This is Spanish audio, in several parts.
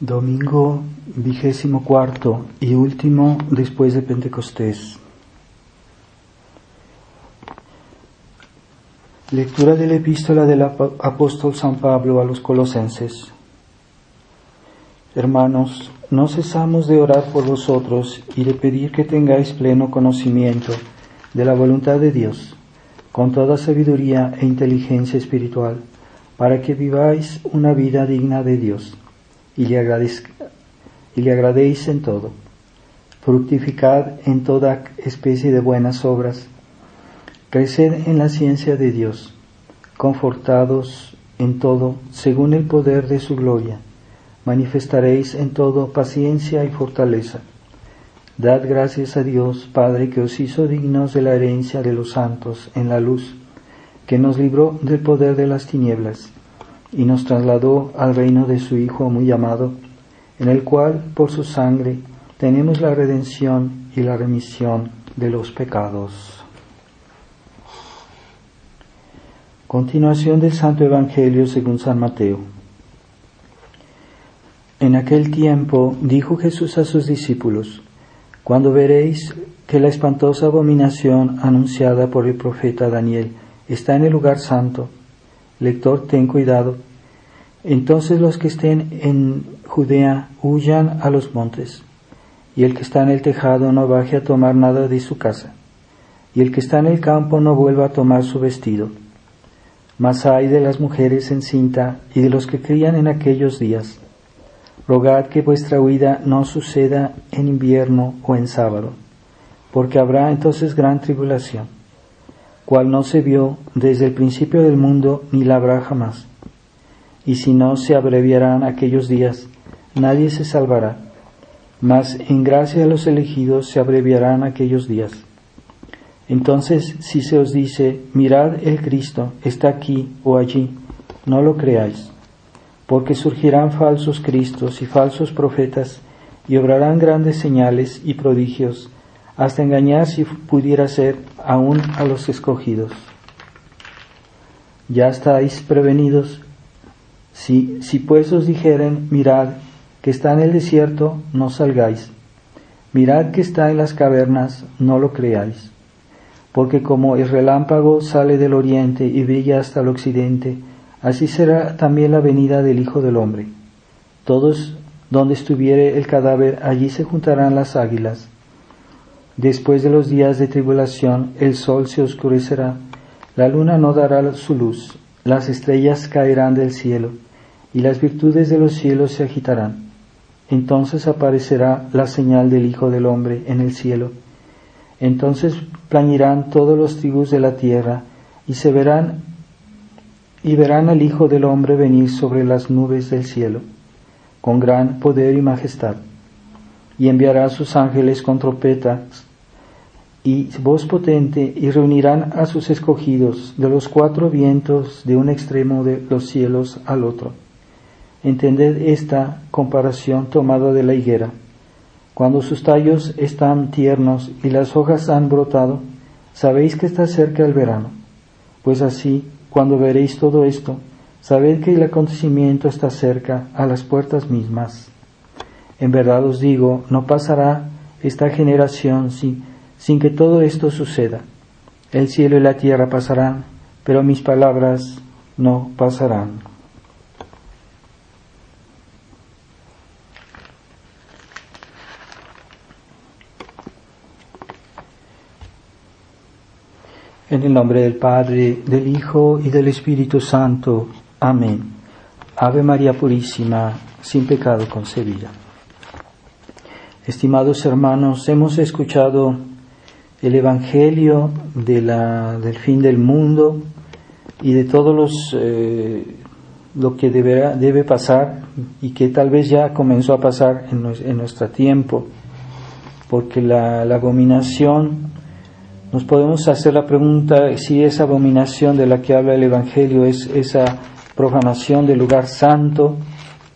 Domingo 24 y último después de Pentecostés. Lectura de la epístola del apóstol San Pablo a los Colosenses. Hermanos, no cesamos de orar por vosotros y de pedir que tengáis pleno conocimiento de la voluntad de Dios, con toda sabiduría e inteligencia espiritual, para que viváis una vida digna de Dios y le agradéis en todo. Fructificad en toda especie de buenas obras. Creced en la ciencia de Dios, confortados en todo según el poder de su gloria. Manifestaréis en todo paciencia y fortaleza. Dad gracias a Dios, Padre, que os hizo dignos de la herencia de los santos en la luz, que nos libró del poder de las tinieblas y nos trasladó al reino de su Hijo muy amado, en el cual, por su sangre, tenemos la redención y la remisión de los pecados. Continuación del Santo Evangelio según San Mateo. En aquel tiempo dijo Jesús a sus discípulos: Cuando veréis que la espantosa abominación anunciada por el profeta Daniel está en el lugar santo, lector, ten cuidado. Entonces los que estén en Judea huyan a los montes, y el que está en el tejado no baje a tomar nada de su casa, y el que está en el campo no vuelva a tomar su vestido. Mas ay de las mujeres encinta y de los que crían en aquellos días. Rogad que vuestra huida no suceda en invierno o en sábado, porque habrá entonces gran tribulación, cual no se vio desde el principio del mundo ni la habrá jamás. Y si no se abreviarán aquellos días, nadie se salvará, mas en gracia a los elegidos se abreviarán aquellos días. Entonces, si se os dice, mirad, el Cristo está aquí o allí, no lo creáis, porque surgirán falsos cristos y falsos profetas, y obrarán grandes señales y prodigios, hasta engañar, si pudiera ser, aún a los escogidos. Ya estáis prevenidos. Si pues os dijeren, mirad, que está en el desierto, no salgáis. Mirad que está en las cavernas, no lo creáis. Porque como el relámpago sale del oriente y brilla hasta el occidente, así será también la venida del Hijo del Hombre. Todos donde estuviere el cadáver, allí se juntarán las águilas. Después de los días de tribulación, el sol se oscurecerá, la luna no dará su luz, las estrellas caerán del cielo, y las virtudes de los cielos se agitarán. Entonces aparecerá la señal del Hijo del Hombre en el cielo. Entonces plañirán todos los tribus de la tierra, y verán al Hijo del Hombre venir sobre las nubes del cielo, con gran poder y majestad. Y enviará a sus ángeles con trompetas y voz potente, y reunirán a sus escogidos de los cuatro vientos, de un extremo de los cielos al otro. Entended esta comparación tomada de la higuera. Cuando sus tallos están tiernos y las hojas han brotado, sabéis que está cerca el verano. Pues así, cuando veréis todo esto, sabed que el acontecimiento está cerca, a las puertas mismas. En verdad os digo, no pasará esta generación sin que todo esto suceda. El cielo y la tierra pasarán, pero mis palabras no pasarán. En el nombre del Padre, del Hijo y del Espíritu Santo. Amén. Ave María Purísima, sin pecado concebida. Estimados hermanos, hemos escuchado el Evangelio del fin del mundo y de todos lo que debe pasar y que tal vez ya comenzó a pasar en nuestro tiempo, porque la abominación, nos podemos hacer la pregunta si esa abominación de la que habla el Evangelio es esa profanación del lugar santo,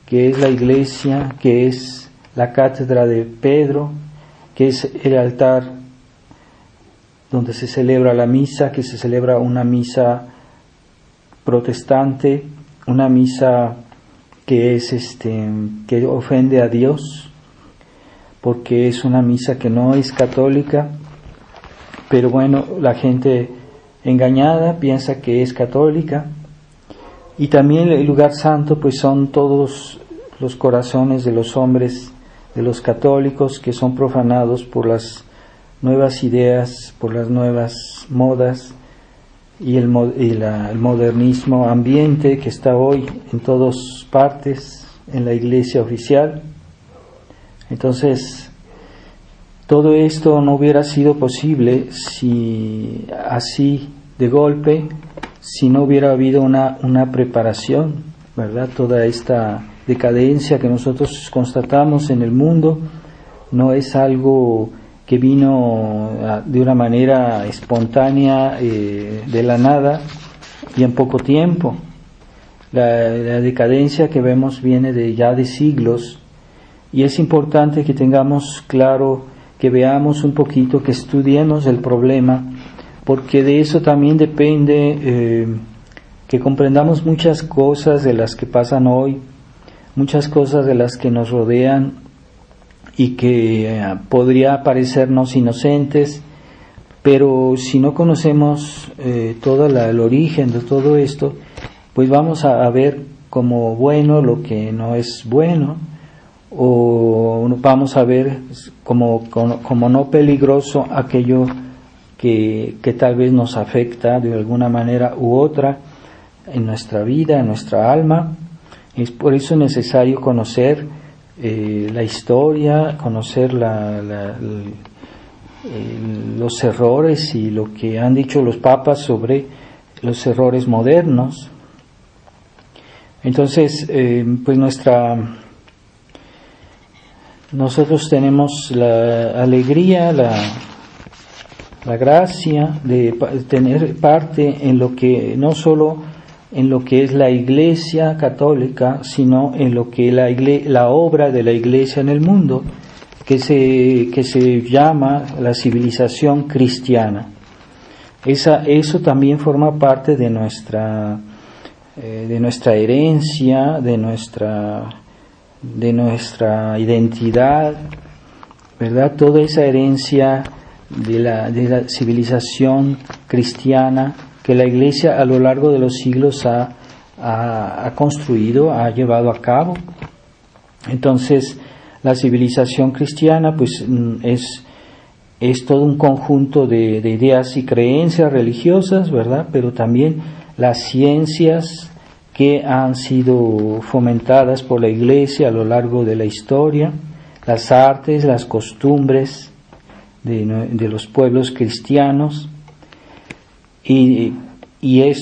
que es la iglesia, que es la cátedra de Pedro, que es el altar donde se celebra la misa, que se celebra una misa protestante, una misa que es que ofende a Dios, porque es una misa que no es católica, pero bueno, la gente engañada piensa que es católica. Y también el lugar santo pues son todos los corazones de los hombres, de los católicos, que son profanados por las nuevas ideas, por las nuevas modas y el modernismo ambiente que está hoy en todas partes en la iglesia oficial. Entonces, todo esto no hubiera sido posible si así de golpe, si no hubiera habido una preparación, ¿verdad? Toda esta decadencia que nosotros constatamos en el mundo no es algo que vino de una manera espontánea, de la nada y en poco tiempo. La decadencia que vemos viene ya de siglos, y es importante que tengamos claro, que veamos un poquito, que estudiemos el problema, porque de eso también depende que comprendamos muchas cosas de las que pasan hoy, muchas cosas de las que nos rodean y que podría parecernos inocentes, pero si no conocemos todo el origen de todo esto, pues vamos a ver como bueno lo que no es bueno, o vamos a ver como no peligroso aquello que tal vez nos afecta de alguna manera u otra en nuestra vida, en nuestra alma. Es por eso necesario conocer la historia, conocer los errores y lo que han dicho los papas sobre los errores modernos. Entonces, pues nosotros tenemos la alegría, la gracia de tener parte en lo que, no solo en lo que es la Iglesia católica, sino en lo que la obra de la Iglesia en el mundo, que se llama la civilización cristiana. Eso también forma parte de nuestra herencia, de nuestra identidad, ¿verdad? Toda esa herencia de la civilización cristiana que la Iglesia a lo largo de los siglos ha construido, ha llevado a cabo. Entonces, la civilización cristiana pues es todo un conjunto de ideas y creencias religiosas, ¿verdad? Pero también las ciencias que han sido fomentadas por la Iglesia a lo largo de la historia, las artes, las costumbres de los pueblos cristianos, y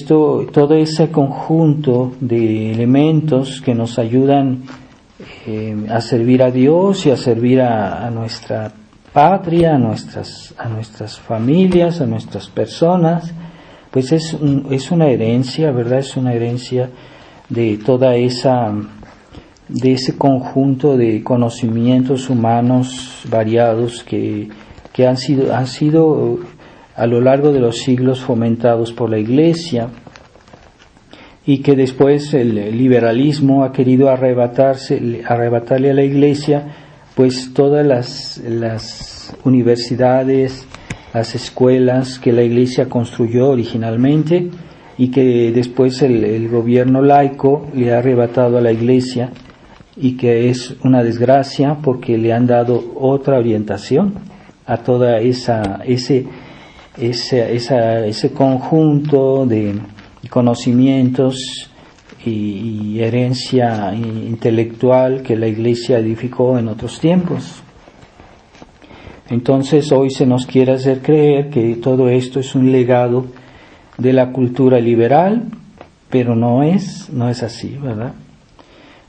todo ese conjunto de elementos que nos ayudan a servir a Dios y a servir a nuestra patria, a nuestras familias, a nuestras personas, pues es una herencia, ¿verdad? Es una herencia de de ese conjunto de conocimientos humanos variados que han sido a lo largo de los siglos fomentados por la Iglesia, y que después el liberalismo ha querido arrebatarle a la Iglesia pues todas las universidades, las escuelas que la Iglesia construyó originalmente, y que después el gobierno laico le ha arrebatado a la Iglesia, y que es una desgracia porque le han dado otra orientación a toda ese conjunto de conocimientos y herencia intelectual que la Iglesia edificó en otros tiempos. Entonces hoy se nos quiere hacer creer que todo esto es un legado de la cultura liberal, pero no es así, ¿verdad?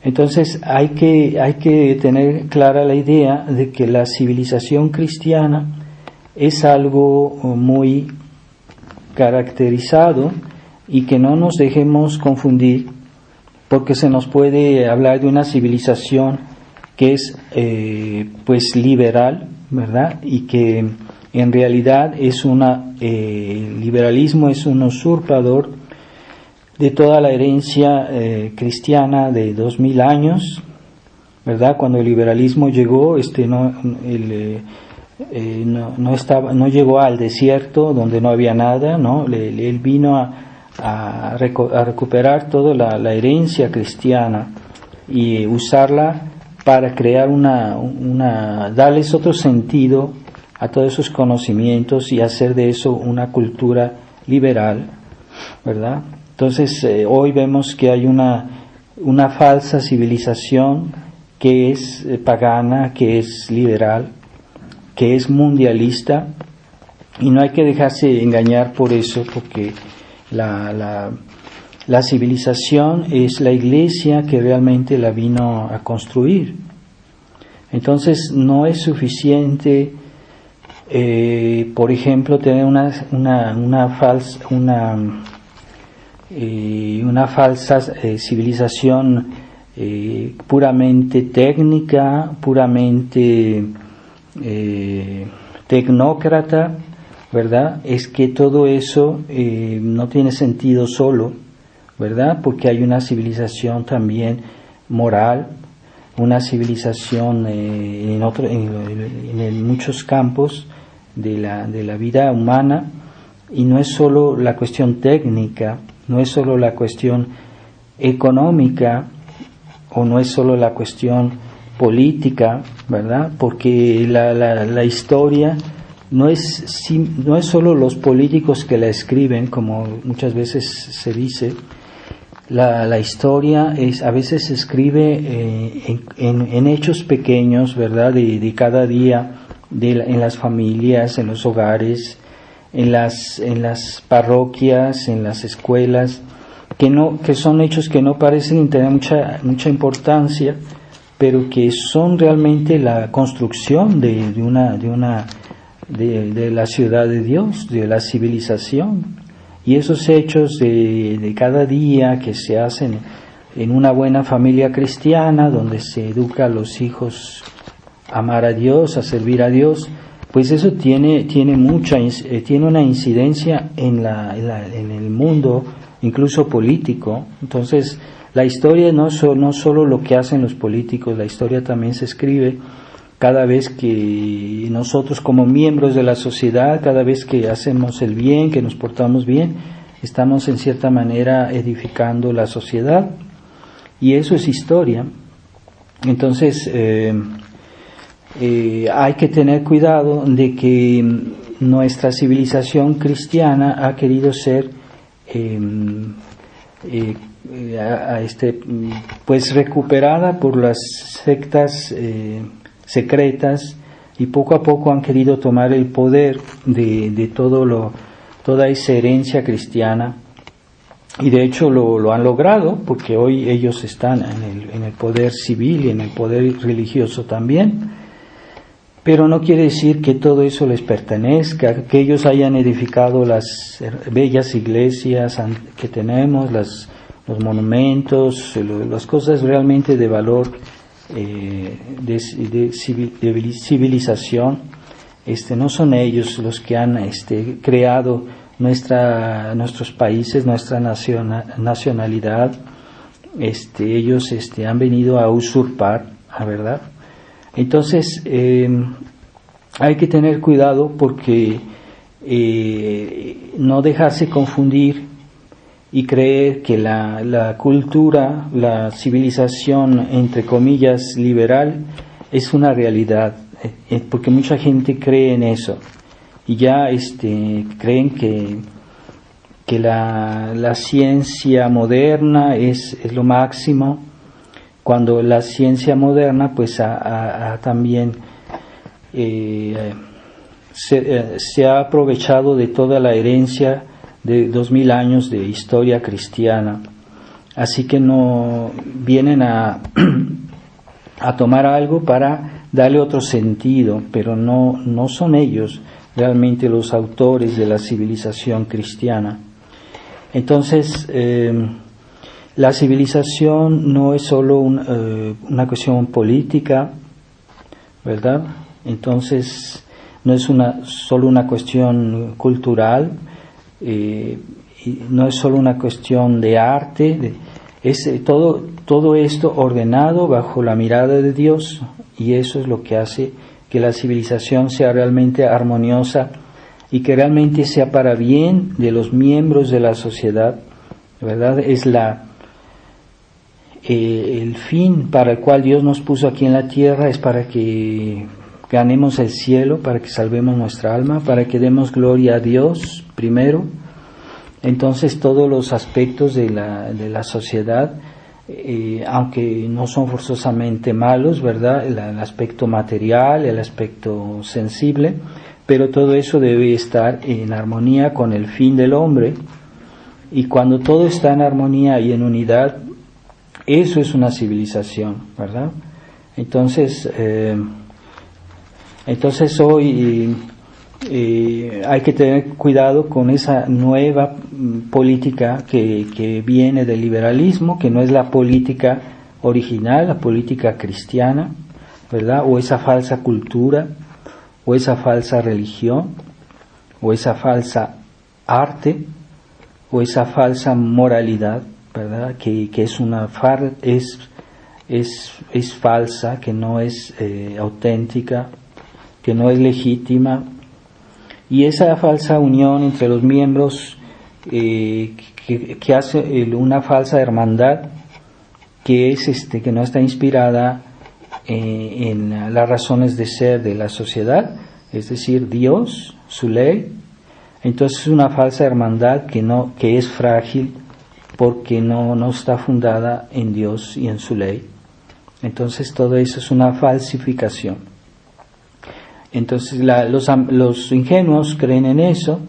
Entonces hay que tener clara la idea de que la civilización cristiana es algo muy caracterizado, y que no nos dejemos confundir, porque se nos puede hablar de una civilización que es pues liberal, ¿verdad? Y que en realidad el liberalismo es un usurpador de toda la herencia cristiana de 2000 años, ¿verdad? Cuando el liberalismo llegó, no llegó al desierto donde no había nada, ¿no? Él vino a recuperar toda la herencia cristiana y usarla para crear darles otro sentido a todos esos conocimientos y hacer de eso una cultura liberal, ¿verdad? Entonces, hoy vemos que hay una falsa civilización que es pagana, que es liberal, que es mundialista, y no hay que dejarse engañar por eso, porque la civilización es la iglesia que realmente la vino a construir. Entonces no es suficiente, por ejemplo, tener una falsa civilización puramente técnica, puramente tecnócrata, ¿verdad? Es que todo eso no tiene sentido solo, ¿verdad? Porque hay una civilización también moral, una civilización en muchos campos de la vida humana, y no es solo la cuestión técnica, no es solo la cuestión económica, o no es solo la cuestión política, ¿verdad? Porque la historia no es solo los políticos que la escriben, como muchas veces se dice. La historia a veces se escribe en hechos pequeños, ¿verdad? De cada día, en las familias, en los hogares, en las parroquias, en las escuelas, que son hechos que no parecen tener mucha importancia, pero que son realmente la construcción de la ciudad de Dios, de la civilización. Y esos hechos de cada día que se hacen en una buena familia cristiana, donde se educa a los hijos a amar a Dios, a servir a Dios, pues eso tiene una incidencia en el mundo, incluso político. Entonces, la historia no solo lo que hacen los políticos, la historia también se escribe cada vez que nosotros, como miembros de la sociedad, cada vez que hacemos el bien, que nos portamos bien, estamos en cierta manera edificando la sociedad, y eso es historia. Entonces, hay que tener cuidado de que nuestra civilización cristiana ha querido ser pues recuperada por las sectas secretas, y poco a poco han querido tomar el poder de toda esa herencia cristiana, y de hecho lo han logrado, porque hoy ellos están en el poder civil y en el poder religioso también. Pero no quiere decir que todo eso les pertenezca, que ellos hayan edificado las bellas iglesias que tenemos, los monumentos, las cosas realmente de valor de civilización. No son ellos los que han creado nuestros países, nuestra nacionalidad. Ellos han venido a usurpar, ¿verdad? Entonces, hay que tener cuidado, porque no dejarse confundir y creer que la cultura, la civilización, entre comillas, liberal, es una realidad, porque mucha gente cree en eso, y ya creen que la ciencia moderna es lo máximo, cuando la ciencia moderna pues también se ha aprovechado de toda la herencia de 2000 años de historia cristiana. Así que no vienen a tomar algo para darle otro sentido, pero no son ellos realmente los autores de la civilización cristiana. Entonces, la civilización no es solo una cuestión política, ¿verdad? Entonces, no es solo una cuestión cultural. no es solo una cuestión de arte, es todo esto ordenado bajo la mirada de Dios, y eso es lo que hace que la civilización sea realmente armoniosa y que realmente sea para bien de los miembros de la sociedad, ¿verdad? Es el fin para el cual Dios nos puso aquí en la tierra, es para que ganemos el cielo, para que salvemos nuestra alma, para que demos gloria a Dios primero. Entonces todos los aspectos de la sociedad, aunque no son forzosamente malos, ¿verdad? El aspecto material, el aspecto sensible, pero todo eso debe estar en armonía con el fin del hombre, y cuando todo está en armonía y en unidad, eso es una civilización, ¿verdad? Entonces hoy hay que tener cuidado con esa nueva política que viene del liberalismo, que no es la política original, la política cristiana, ¿verdad? O esa falsa cultura, o esa falsa religión, o esa falsa arte, o esa falsa moralidad, ¿verdad? Que es falsa, que no es auténtica, que no es legítima. Y esa falsa unión entre los miembros que hace una falsa hermandad, que no está inspirada en las razones de ser de la sociedad, es decir, Dios, su ley. Entonces es una falsa hermandad que es frágil, porque no está fundada en Dios y en su ley. Entonces todo eso es una falsificación. Entonces los ingenuos creen en eso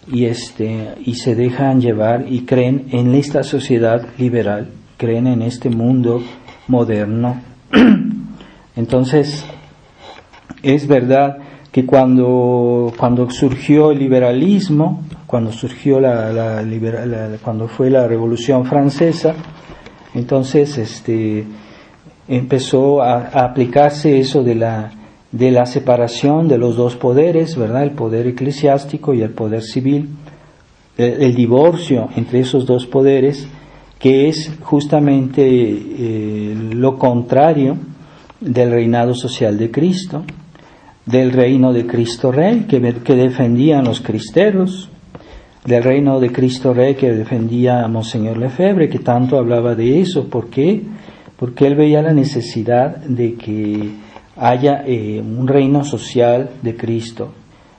y se dejan llevar y creen en esta sociedad liberal, creen en este mundo moderno. Entonces es verdad que cuando surgió el liberalismo, cuando surgió cuando fue la Revolución Francesa, entonces empezó a aplicarse eso de la separación de los dos poderes, ¿verdad? El poder eclesiástico y el poder civil, el divorcio entre esos dos poderes, que es justamente lo contrario del reinado social de Cristo, del reino de Cristo Rey que defendían los cristeros, del reino de Cristo Rey que defendía a Monseñor Lefebvre, que tanto hablaba de eso. ¿Por qué? Porque él veía la necesidad de que haya un reino social de Cristo,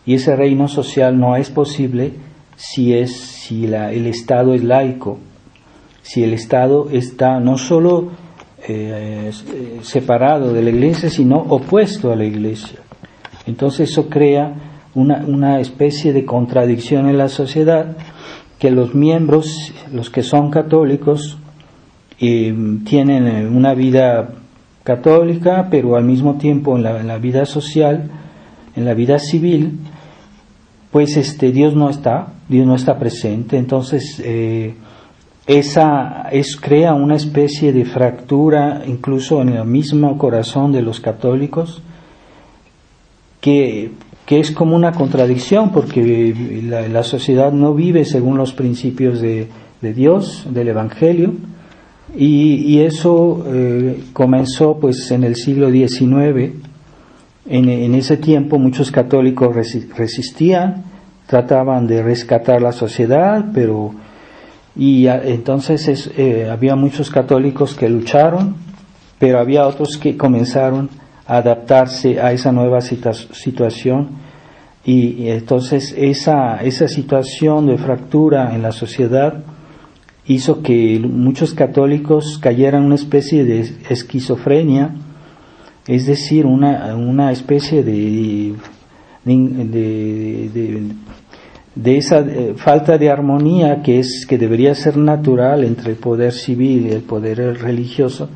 y ese reino social no es posible si el Estado es laico, si el Estado está no solo separado de la Iglesia, sino opuesto a la Iglesia. Entonces eso crea una especie de contradicción en la sociedad, que los miembros, los que son católicos, tienen una vida católica, pero al mismo tiempo en la vida social, en la vida civil, pues Dios no está presente. Entonces crea una especie de fractura incluso en el mismo corazón de los católicos, que es como una contradicción, porque la sociedad no vive según los principios de Dios, del Evangelio, y eso comenzó pues en el siglo XIX. En ese tiempo muchos católicos resistían, trataban de rescatar la sociedad, entonces había muchos católicos que lucharon, pero había otros que comenzaron a adaptarse a esa nueva situación, y entonces esa situación de fractura en la sociedad hizo que muchos católicos cayeran en una especie de esquizofrenia, es decir, una especie de esa falta de armonía que debería ser natural entre el poder civil y el poder religioso.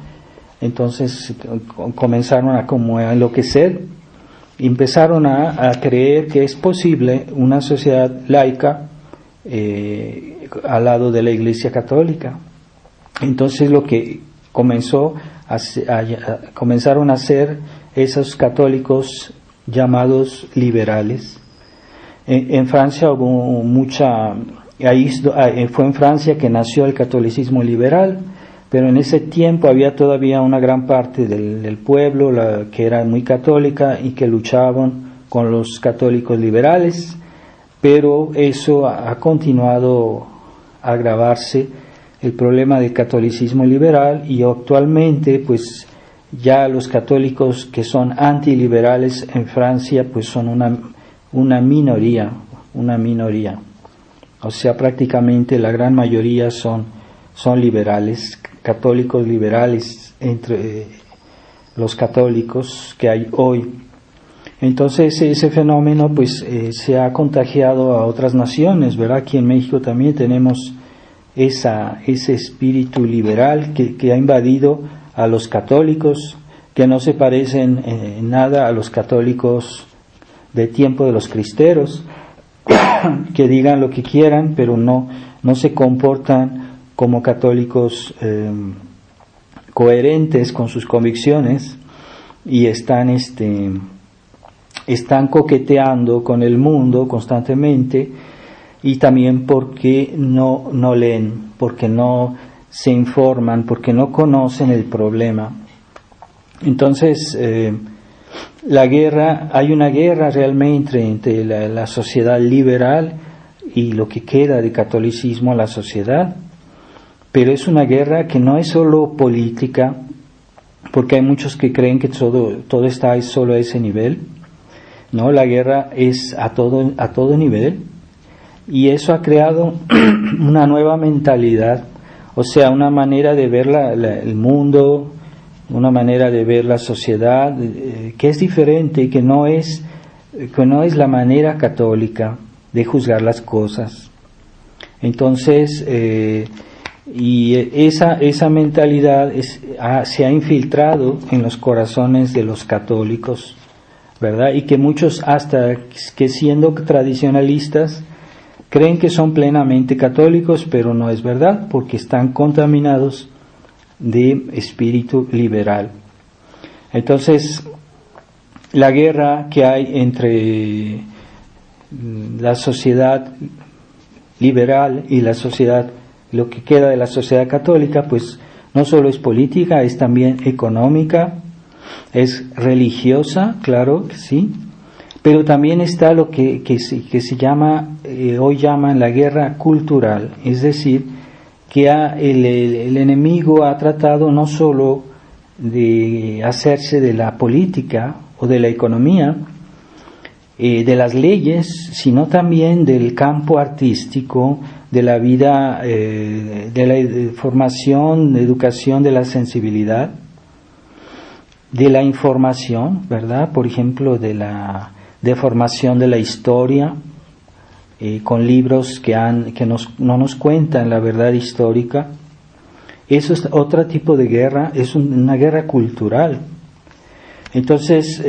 Entonces comenzaron a enloquecer, empezaron a creer que es posible una sociedad laica al lado de la Iglesia Católica. Entonces lo que comenzaron a hacer esos católicos llamados liberales. En Francia hubo mucha Fue en Francia que nació el catolicismo liberal, pero en ese tiempo había todavía una gran parte del pueblo que era muy católica y que luchaban con los católicos liberales, pero eso ha continuado a agravarse, el problema del catolicismo liberal, y actualmente pues ya los católicos que son antiliberales en Francia pues son una minoría. O sea, prácticamente la gran mayoría son liberales, católicos liberales entre los católicos que hay hoy. Entonces ese fenómeno pues se ha contagiado a otras naciones, ¿verdad? Aquí en México también tenemos ese espíritu liberal que ha invadido a los católicos, que no se parecen en nada a los católicos de tiempo de los cristeros, que digan lo que quieran, pero no se comportan como católicos coherentes con sus convicciones, y están coqueteando con el mundo constantemente, y también porque no leen, porque no se informan, porque no conocen el problema. Entonces hay una guerra realmente entre la sociedad liberal y lo que queda de catolicismo a la sociedad, pero es una guerra que no es solo política, porque hay muchos que creen que todo está solo a ese nivel. No, la guerra es a todo nivel, y eso ha creado una nueva mentalidad, o sea, una manera de ver el mundo, una manera de ver la sociedad que es diferente, que no es la manera católica de juzgar las cosas. Entonces, y esa mentalidad se ha infiltrado en los corazones de los católicos, ¿verdad? Y que muchos, hasta que siendo tradicionalistas, creen que son plenamente católicos, pero no es verdad, porque están contaminados de espíritu liberal. Entonces, la guerra que hay entre la sociedad liberal y lo que queda de la sociedad católica, pues no solo es política, es también económica, es religiosa, claro que sí, pero también está lo que se llama, hoy llaman la guerra cultural, es decir, que el enemigo ha tratado no solo de hacerse de la política o de la economía, de las leyes, sino también del campo artístico, de la vida, de la formación, de educación, de la sensibilidad, de la información, ¿verdad? Por ejemplo, de la deformación de la historia, con libros que no nos cuentan la verdad histórica. Eso es otro tipo de guerra, es una guerra cultural. Entonces,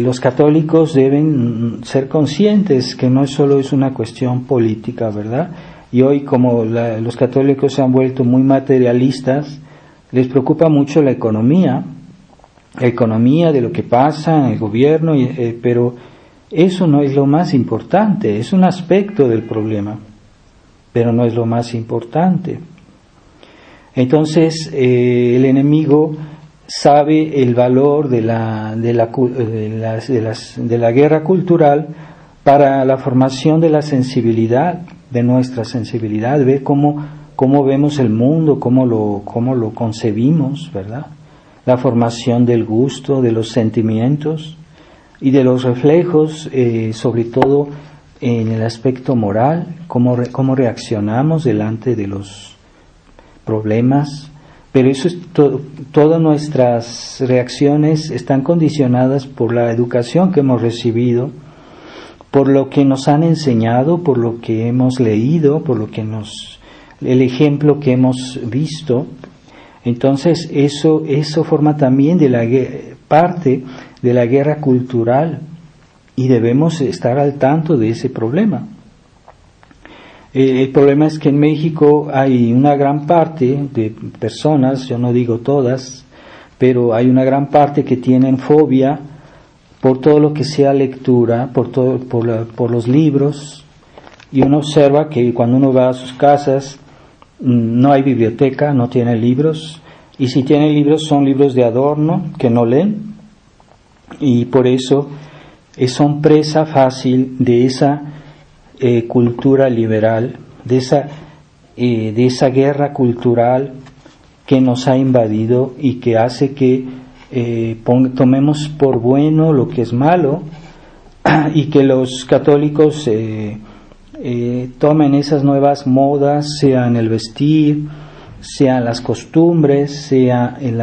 los católicos deben ser conscientes que no solo es una cuestión política, ¿verdad? Y hoy, como los católicos se han vuelto muy materialistas, les preocupa mucho la economía de lo que pasa en el gobierno, pero eso no es lo más importante, es un aspecto del problema, pero no es lo más importante. Entonces, el enemigo sabe el valor de la guerra cultural para la formación de la sensibilidad, de nuestra sensibilidad, ver cómo vemos el mundo, cómo lo concebimos, ¿verdad? La formación del gusto, de los sentimientos y de los reflejos, sobre todo en el aspecto moral, cómo reaccionamos delante de los problemas. Pero eso es todas nuestras reacciones están condicionadas por la educación que hemos recibido, por lo que nos han enseñado, por lo que hemos leído, por lo que el ejemplo que hemos visto. Entonces eso forma también parte de la guerra cultural, y debemos estar al tanto de ese problema. El problema es que en México hay una gran parte de personas, yo no digo todas, pero hay una gran parte que tienen fobia por todo lo que sea lectura, por los libros, y uno observa que cuando uno va a sus casas no hay biblioteca, no tiene libros, y si tiene libros son libros de adorno que no leen, y por eso son presa fácil de esa cultura liberal, de esa guerra cultural que nos ha invadido y que hace que tomemos por bueno lo que es malo, y que los católicos tomen esas nuevas modas, sea en el vestir, sea en las costumbres, sea en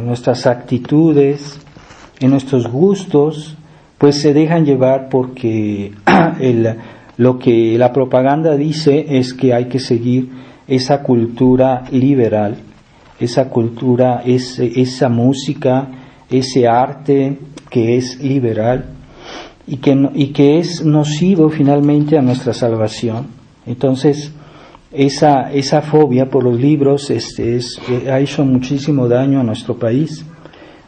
nuestras actitudes, en nuestros gustos, pues se dejan llevar porque lo que la propaganda dice es que hay que seguir esa cultura liberal, esa cultura, esa música, ese arte que es liberal y que es nocivo finalmente a nuestra salvación. Entonces, esa fobia por los libros ha hecho muchísimo daño a nuestro país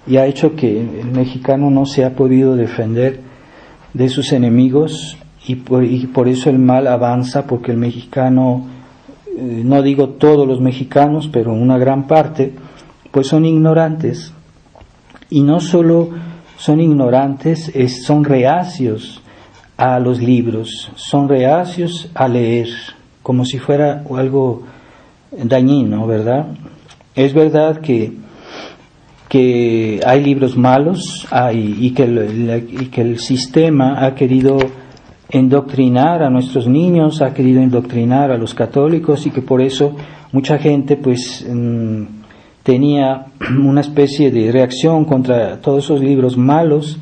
y ha hecho que el mexicano no se ha podido defender de sus enemigos y por eso el mal avanza, porque el mexicano, no digo todos los mexicanos, pero una gran parte, pues son ignorantes. Y no solo son ignorantes, son reacios a los libros, son reacios a leer, como si fuera algo dañino, ¿verdad? Es verdad que hay libros malos y que el sistema ha querido endoctrinar a nuestros niños, ha querido endoctrinar a los católicos, y que por eso mucha gente pues tenía una especie de reacción contra todos esos libros malos.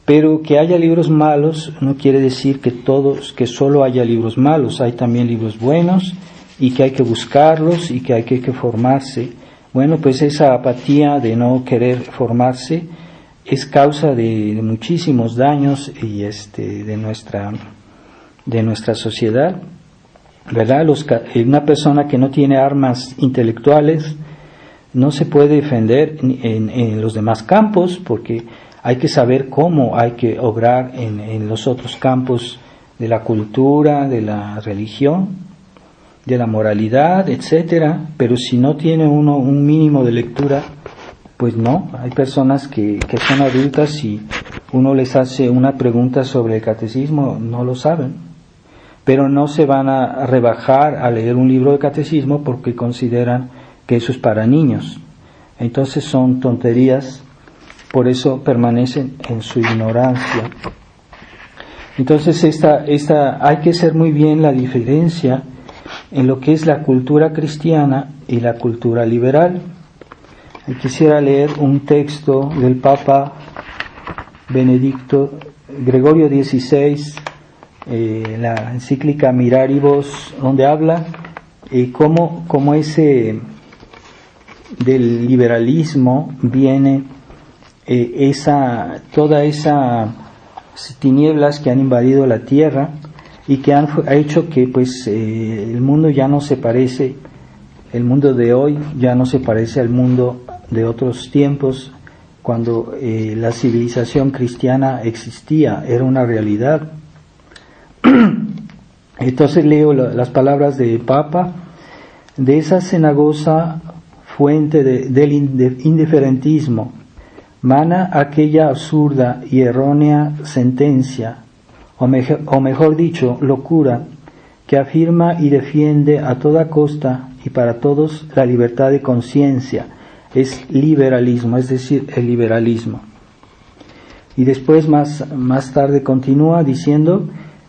Pero que haya libros malos no quiere decir que solo haya libros malos. Hay también libros buenos y que hay que buscarlos y que hay que formarse. Bueno, pues esa apatía de no querer formarse es causa de muchísimos daños y de nuestra sociedad, ¿verdad? Una persona que no tiene armas intelectuales no se puede defender en los demás campos, porque hay que saber cómo hay que obrar en los otros campos de la cultura, de la religión, de la moralidad, etcétera. Pero si no tiene uno un mínimo de lectura, pues no. Hay personas que son adultas y uno les hace una pregunta sobre el catecismo, no lo saben, pero no se van a rebajar a leer un libro de catecismo porque consideran que eso es para niños. Entonces son tonterías. Por eso permanecen en su ignorancia. Entonces hay que hacer muy bien la diferencia en lo que es la cultura cristiana y la cultura liberal. Y quisiera leer un texto del Papa Gregorio XVI, la encíclica Miraribus, donde habla cómo ese del liberalismo viene toda esa tinieblas que han invadido la tierra y que ha hecho que pues el mundo ya no se parece, el mundo de hoy ya no se parece al mundo de otros tiempos, cuando la civilización cristiana existía, era una realidad. Entonces leo las palabras del Papa: de esa cenagosa fuente del indiferentismo mana aquella absurda y errónea sentencia, o mejor dicho, locura, que afirma y defiende a toda costa y para todos la libertad de conciencia. Es liberalismo, es decir, el liberalismo. Y después más tarde continúa diciendo: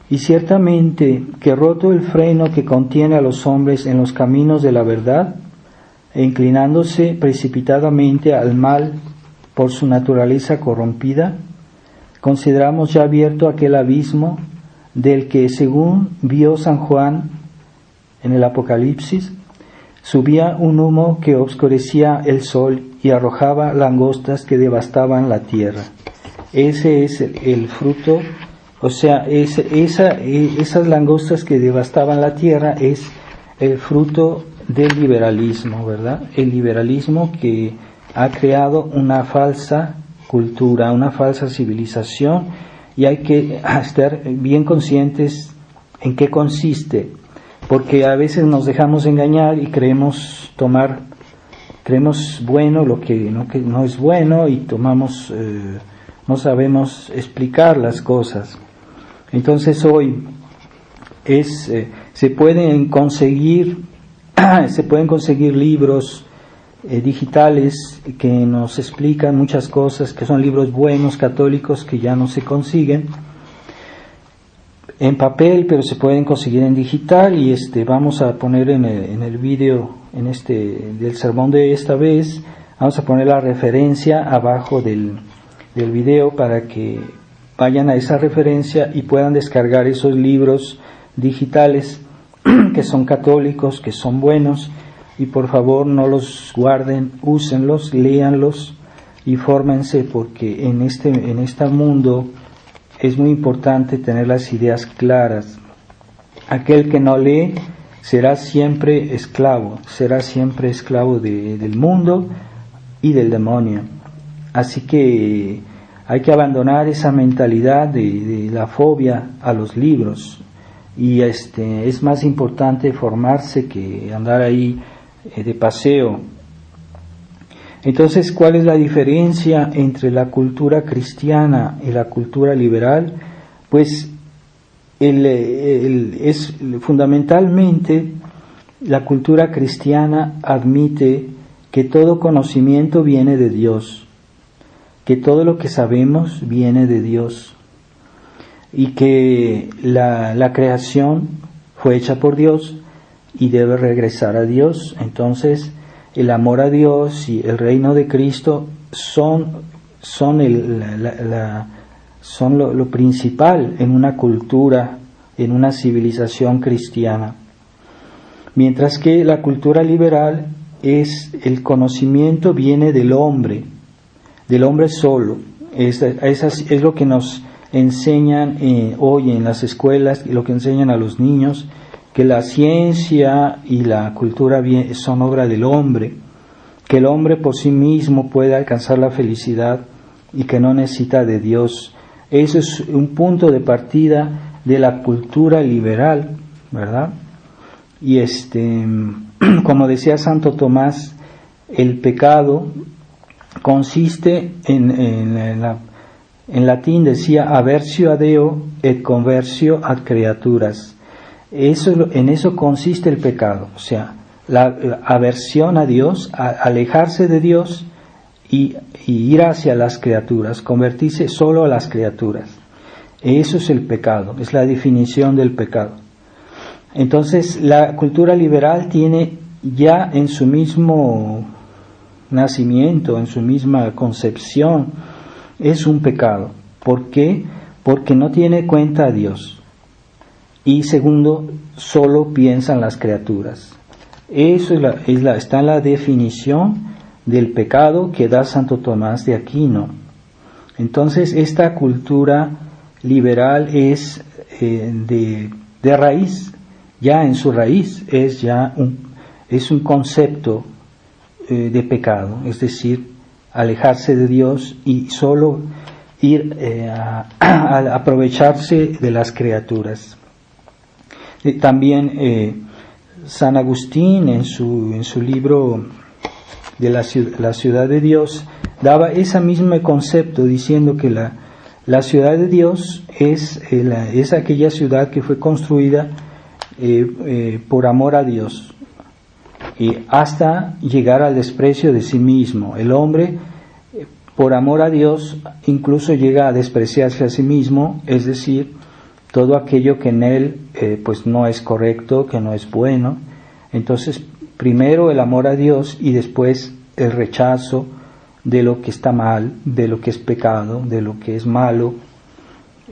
y ciertamente que roto el freno que contiene a los hombres en los caminos de la verdad, e inclinándose precipitadamente al mal por su naturaleza corrompida, consideramos ya abierto aquel abismo del que, según vio San Juan en el Apocalipsis, subía un humo que obscurecía el sol y arrojaba langostas que devastaban la tierra. Ese es el fruto, o sea, esas langostas que devastaban la tierra es el fruto del liberalismo, ¿verdad? El liberalismo que ha creado una falsa cultura, una falsa civilización y hay que estar bien conscientes en qué consiste, porque a veces nos dejamos engañar y creemos bueno lo que no es bueno, y no sabemos explicar las cosas. Entonces hoy se pueden conseguir libros digitales que nos explican muchas cosas, que son libros buenos, católicos, que ya no se consiguen en papel, pero se pueden conseguir en digital, y vamos a poner en el vídeo, del sermón de esta vez, vamos a poner la referencia abajo del video para que vayan a esa referencia y puedan descargar esos libros digitales que son católicos, que son buenos, y por favor no los guarden, úsenlos, léanlos y fórmense, porque en este mundo es muy importante tener las ideas claras. Aquel que no lee será siempre esclavo del mundo y del demonio. Así que hay que abandonar esa mentalidad de la fobia a los libros, y es más importante formarse que andar ahí de paseo. Entonces, ¿cuál es la diferencia entre la cultura cristiana y la cultura liberal? Pues fundamentalmente la cultura cristiana admite que todo conocimiento viene de Dios, que todo lo que sabemos viene de Dios, y que la creación fue hecha por Dios y debe regresar a Dios. Entonces, el amor a Dios y el reino de Cristo son lo principal en una cultura, en una civilización cristiana. Mientras que la cultura liberal el conocimiento viene del hombre solo. Es lo que nos enseñan hoy en las escuelas, y lo que enseñan a los niños, que la ciencia y la cultura son obra del hombre, que el hombre por sí mismo puede alcanzar la felicidad y que no necesita de Dios. Eso es un punto de partida de la cultura liberal, ¿verdad? Y como decía Santo Tomás, el pecado consiste en latín decía aversio a Deo et conversio ad creaturas. En eso consiste el pecado, o sea, la aversión a Dios, alejarse de Dios y ir hacia las criaturas, convertirse solo a las criaturas. Eso es el pecado, es la definición del pecado. Entonces, la cultura liberal tiene ya en su mismo nacimiento, en su misma concepción, es un pecado. ¿Por qué? Porque no tiene cuenta a Dios. Y segundo, solo piensan las criaturas. Eso está en la definición del pecado que da Santo Tomás de Aquino. Entonces, esta cultura liberal es de raíz, ya en su raíz es un concepto de pecado, es decir, alejarse de Dios y solo ir a aprovecharse de las criaturas. También San Agustín en su libro de la ciudad de Dios daba ese mismo concepto, diciendo que la ciudad de Dios es aquella ciudad que fue construida por amor a Dios, hasta llegar al desprecio de sí mismo. El hombre, por amor a Dios, incluso llega a despreciarse a sí mismo, es decir, todo aquello que en él pues no es correcto, que no es bueno. Entonces, primero el amor a Dios y después el rechazo de lo que está mal, de lo que es pecado, de lo que es malo.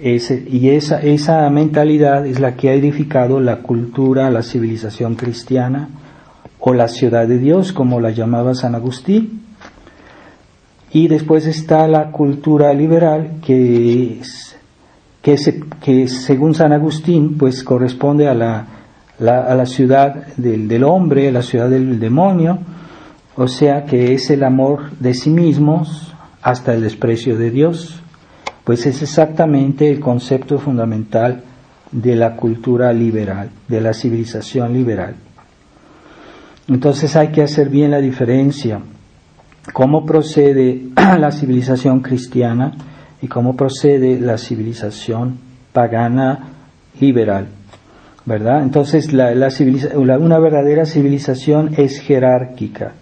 Esa mentalidad es la que ha edificado la cultura, la civilización cristiana, o la ciudad de Dios, como la llamaba San Agustín. Y después está la cultura liberal, que según San Agustín pues corresponde a la ciudad del hombre, a la ciudad del demonio, o sea que es el amor de sí mismos hasta el desprecio de Dios. pues es exactamente el concepto fundamental de la cultura liberal, de la civilización liberal. Entonces hay que hacer bien la diferencia, cómo procede la civilización cristiana y cómo procede la civilización pagana liberal, ¿verdad? Entonces una verdadera civilización es jerárquica,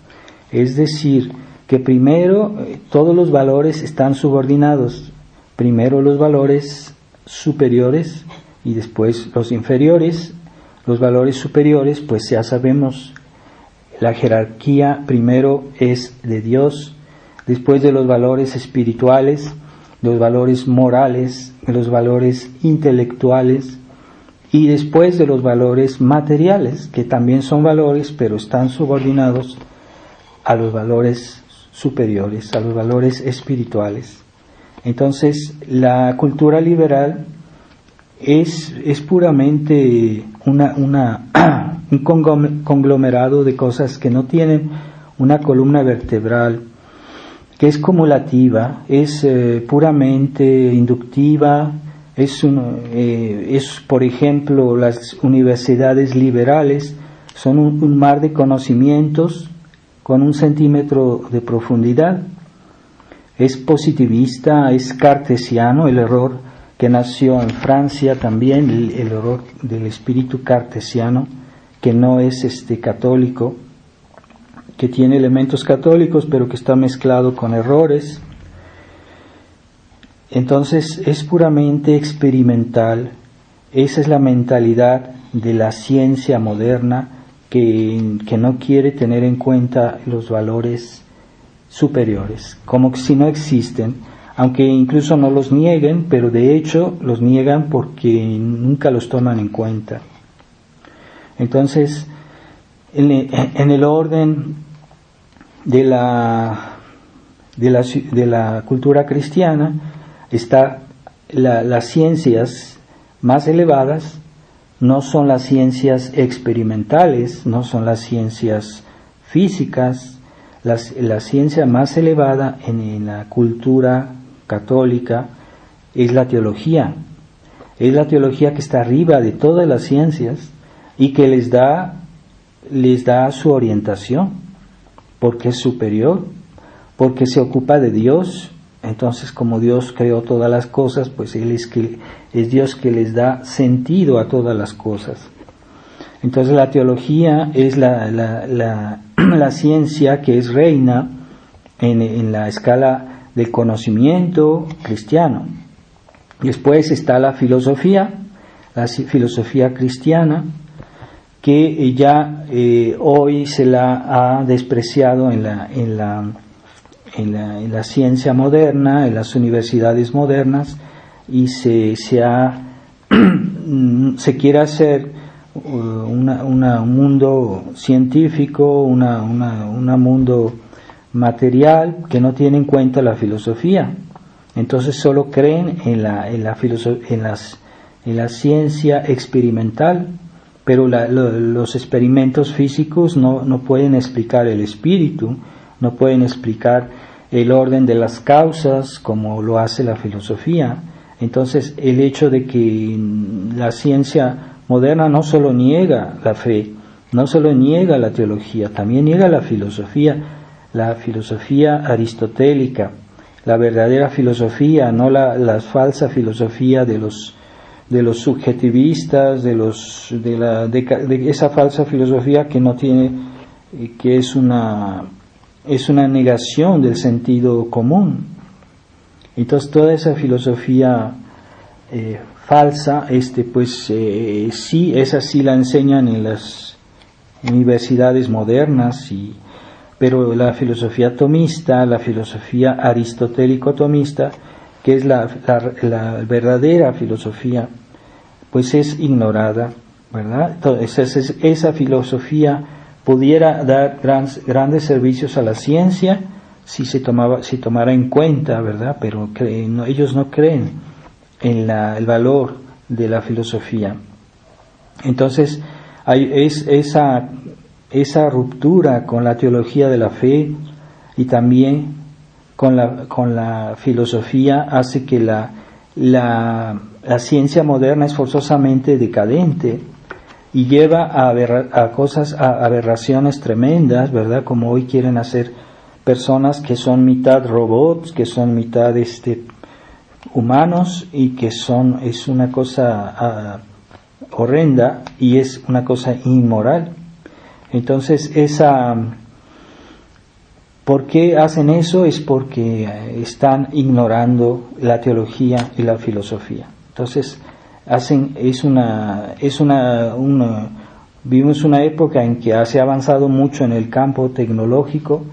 es decir, que primero todos los valores están subordinados, primero los valores superiores y después los inferiores. Los valores superiores, pues ya sabemos, la jerarquía primero es de Dios, después de los valores espirituales, los valores morales, los valores intelectuales y después de los valores materiales, que también son valores, pero están subordinados a los valores superiores, a los valores espirituales. Entonces, la cultura liberal es puramente un conglomerado de cosas que no tienen una columna vertebral, que es cumulativa, es puramente inductiva, es por ejemplo, las universidades liberales son un mar de conocimientos con 1 centímetro de profundidad, es positivista, es cartesiano, el error que nació en Francia también, el error del espíritu cartesiano, que no es católico, que tiene elementos católicos pero que está mezclado con errores. Entonces es puramente experimental. Esa es la mentalidad de la ciencia moderna que no quiere tener en cuenta los valores superiores, como que si no existen, aunque incluso no los nieguen, pero de hecho los niegan porque nunca los toman en cuenta. Entonces, en el orden de la cultura cristiana está las ciencias más elevadas, no son las ciencias experimentales, no son las ciencias físicas. La ciencia más elevada en la cultura católica es la teología. Es la teología que está arriba de todas las ciencias y que les da su orientación, porque es superior, porque se ocupa de Dios. Entonces, como Dios creó todas las cosas, pues es Dios que les da sentido a todas las cosas. Entonces la teología es la ciencia que es reina en la escala del conocimiento cristiano. Después está la filosofía cristiana, que ya hoy se la ha despreciado en la ciencia moderna, en las universidades modernas, y se quiere hacer un mundo científico, un mundo material que no tiene en cuenta la filosofía. Entonces solo creen en la ciencia experimental, pero los experimentos físicos no pueden explicar el espíritu, no pueden explicar el orden de las causas como lo hace la filosofía. Entonces el hecho de que la ciencia moderna no solo niega la fe, no solo niega la teología, también niega la filosofía aristotélica, la verdadera filosofía, no la falsa filosofía de los subjetivistas, de esa falsa filosofía que no tiene, que es una negación del sentido común. Entonces toda esa filosofía falsa, sí, esa sí la enseñan en las universidades modernas, pero la filosofía tomista, la filosofía aristotélico-tomista, que es la verdadera filosofía, pues es ignorada, ¿verdad? Entonces esa filosofía pudiera dar grandes servicios a la ciencia si se tomara en cuenta, ¿verdad? Pero ellos no creen en el valor de la filosofía. Entonces hay esa ruptura con la teología de la fe, y también con la filosofía hace que la ciencia moderna es forzosamente decadente y lleva a cosas, a aberraciones tremendas, ¿verdad? Como hoy quieren hacer personas que son mitad robots, que son mitad humanos, y que es una cosa horrenda y es una cosa inmoral. Entonces ¿por qué hacen eso? Es porque están ignorando la teología y la filosofía. Entonces vivimos una época en que se ha avanzado mucho en el campo tecnológico,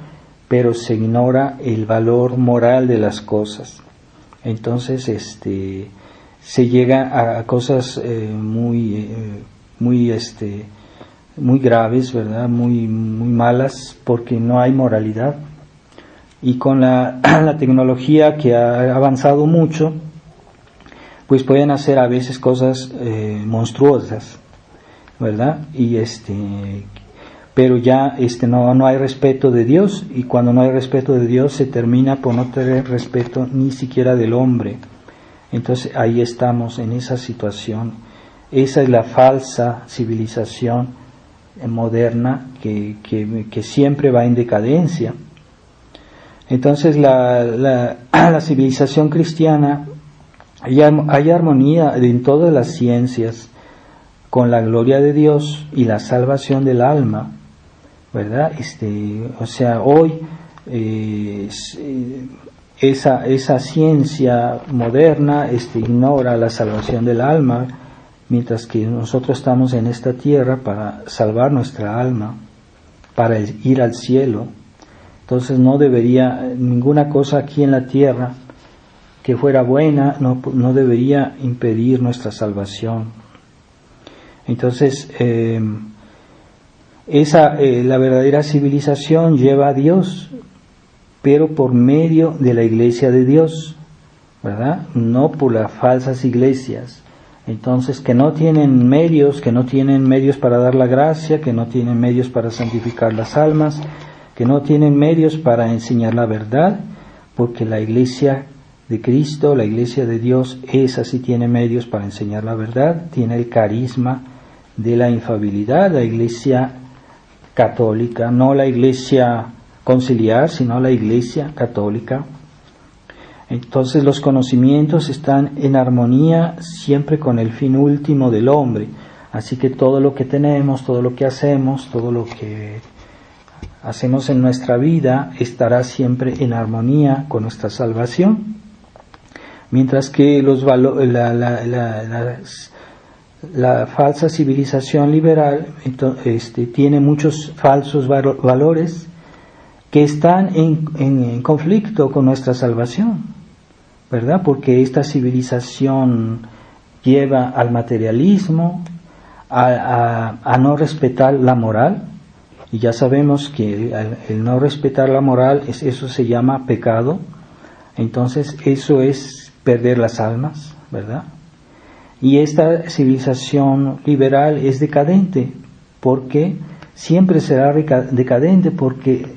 pero se ignora el valor moral de las cosas. Entonces se llega a cosas muy graves, ¿verdad? Muy malas, porque no hay moralidad. Y con la tecnología que ha avanzado mucho, pues pueden hacer a veces cosas monstruosas, ¿verdad? Y pero ya no hay respeto de Dios, y cuando no hay respeto de Dios se termina por no tener respeto ni siquiera del hombre. Entonces ahí estamos en esa situación. Esa es la falsa civilización moderna que siempre va en decadencia. Entonces la civilización cristiana, hay armonía en todas las ciencias con la gloria de Dios y la salvación del alma, ¿verdad? O sea, hoy esa ciencia moderna ignora la salvación del alma, mientras que nosotros estamos en esta tierra para salvar nuestra alma, para ir al cielo. Entonces no debería ninguna cosa aquí en la tierra que fuera buena, no debería impedir nuestra salvación. Entonces la verdadera civilización lleva a Dios, pero por medio de la iglesia de Dios, ¿verdad? No por las falsas iglesias. Entonces, que no tienen medios para dar la gracia, que no tienen medios para santificar las almas, que no tienen medios para enseñar la verdad, porque la iglesia de Cristo, la iglesia de Dios, esa sí tiene medios para enseñar la verdad, tiene el carisma de la infalibilidad, la iglesia católica, no la iglesia conciliar, sino la iglesia católica. Entonces los conocimientos están en armonía siempre con el fin último del hombre, así que todo lo que tenemos, todo lo que hacemos, todo lo que hacemos en nuestra vida estará siempre en armonía con nuestra salvación, mientras que la falsa civilización liberal tiene muchos falsos valores que están en conflicto con nuestra salvación, ¿verdad? Porque esta civilización lleva al materialismo, a no respetar la moral, y ya sabemos que el no respetar la moral, eso se llama pecado. Entonces eso es perder las almas, ¿verdad? Y esta civilización liberal es decadente, porque siempre será decadente, porque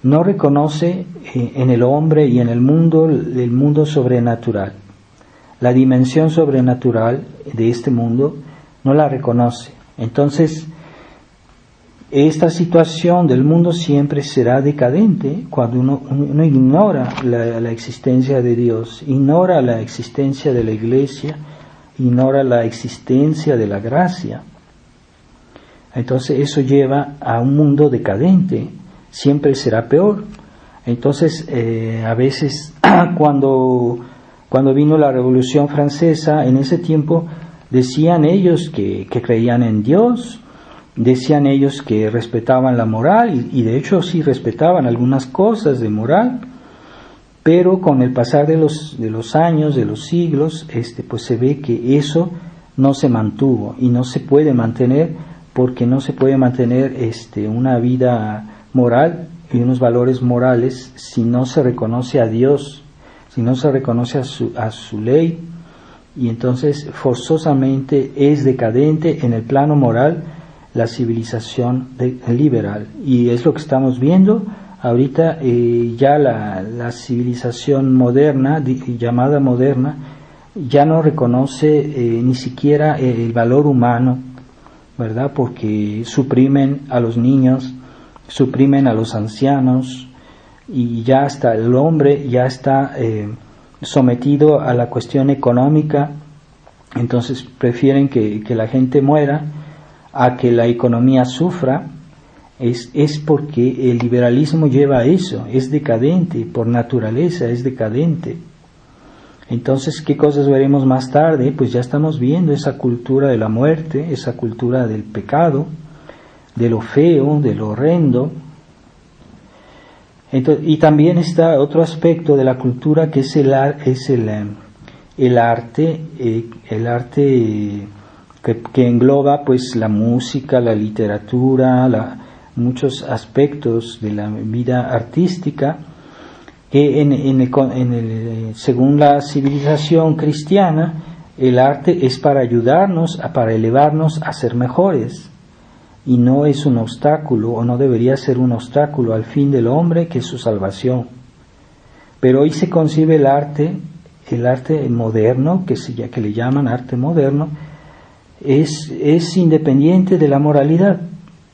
no reconoce en el hombre y en el mundo sobrenatural. La dimensión sobrenatural de este mundo no la reconoce. Entonces, esta situación del mundo siempre será decadente cuando uno ignora la existencia de Dios, ignora la existencia de la iglesia, ignora la existencia de la gracia. Entonces eso lleva a un mundo decadente, siempre será peor. Entonces a veces cuando vino la Revolución Francesa, en ese tiempo decían ellos que creían en Dios, decían ellos que respetaban la moral, y de hecho sí respetaban algunas cosas de moral, pero con el pasar de los años, de los siglos, pues se ve que eso no se mantuvo y no se puede mantener, porque no se puede mantener una vida moral y unos valores morales si no se reconoce a Dios, si no se reconoce a su ley, y entonces forzosamente es decadente en el plano moral la civilización liberal, y es lo que estamos viendo Ahorita ya la civilización moderna, llamada moderna, ya no reconoce ni siquiera el valor humano, ¿verdad? Porque suprimen a los niños, suprimen a los ancianos, y ya hasta el hombre ya está sometido a la cuestión económica. Entonces prefieren que la gente muera a que la economía sufra. Es porque el liberalismo lleva a eso, es decadente, por naturaleza es decadente. Entonces, ¿qué cosas veremos más tarde? Pues ya estamos viendo esa cultura de la muerte, esa cultura del pecado, de lo feo, de lo horrendo. Entonces, y también está otro aspecto de la cultura que es el arte que engloba pues la música, la literatura, muchos aspectos de la vida artística, que según la civilización cristiana, el arte es para ayudarnos, para elevarnos a ser mejores, y no es un obstáculo, o no debería ser un obstáculo al fin del hombre, que es su salvación. Pero hoy se concibe el arte moderno, que le llaman arte moderno, es independiente de la moralidad,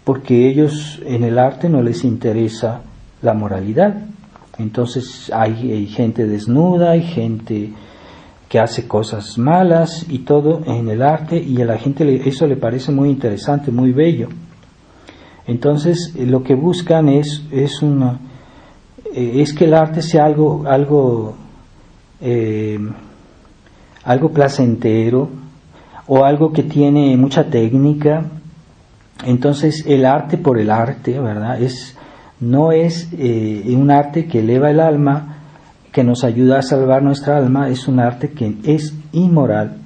porque ellos en el arte no les interesa la moralidad. Entonces hay gente desnuda, hay gente que hace cosas malas y todo en el arte, y a la gente eso le parece muy interesante, muy bello. Entonces lo que buscan es que el arte sea algo placentero, o algo que tiene mucha técnica. Entonces el arte por el arte, ¿verdad? No es un arte que eleva el alma, que nos ayuda a salvar nuestra alma. Es un arte que es inmoral,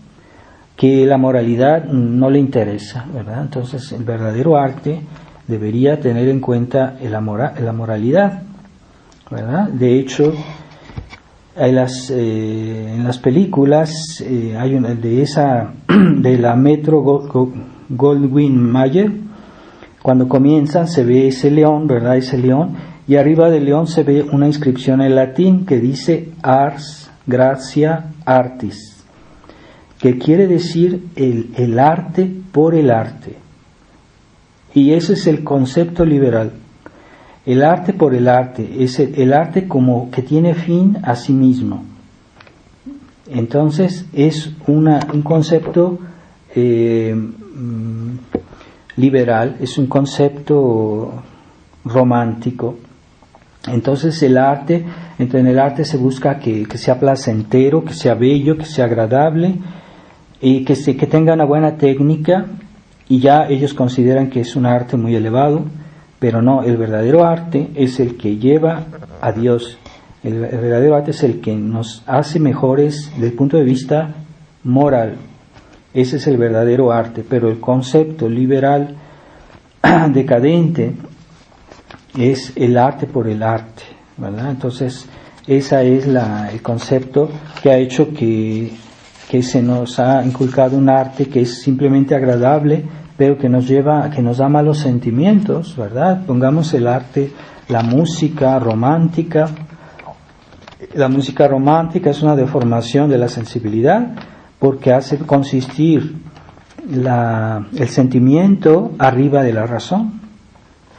que la moralidad no le interesa, ¿verdad? Entonces el verdadero arte debería tener en cuenta la moralidad, ¿verdad? De hecho, en las películas hay una de la Metro-Goldwyn-Mayer. Cuando comienza se ve ese león, ¿verdad? Ese león, y arriba del león se ve una inscripción en latín que dice Ars Gratia Artis, que quiere decir el arte por el arte. Y ese es el concepto liberal. El arte por el arte, es el arte como que tiene fin a sí mismo. Entonces es un concepto liberal, es un concepto romántico. Entonces en el arte se busca que sea placentero, que sea bello, que sea agradable, y que tenga una buena técnica, y ya ellos consideran que es un arte muy elevado. Pero no, el verdadero arte es el que lleva a Dios. El verdadero arte es el que nos hace mejores desde el punto de vista moral. Ese es el verdadero arte. Pero el concepto liberal decadente es el arte por el arte, ¿verdad? Entonces, ese es el concepto que ha hecho que se nos ha inculcado un arte que es simplemente agradable, pero que nos da malos sentimientos, ¿verdad? Pongamos el arte, la música romántica. La música romántica es una deformación de la sensibilidad, porque hace consistir el sentimiento arriba de la razón,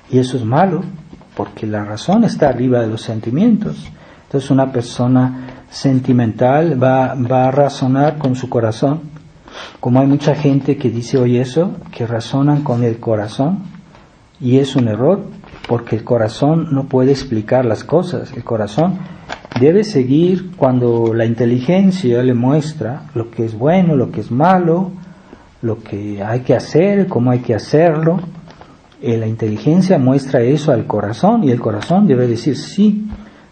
y eso es malo, porque la razón está arriba de los sentimientos. Entonces una persona sentimental va a razonar con su corazón. Como hay mucha gente que dice hoy eso, que razonan con el corazón, y es un error, porque el corazón no puede explicar las cosas. El corazón debe seguir cuando la inteligencia le muestra lo que es bueno, lo que es malo, lo que hay que hacer, cómo hay que hacerlo. La inteligencia muestra eso al corazón, y el corazón debe decir sí,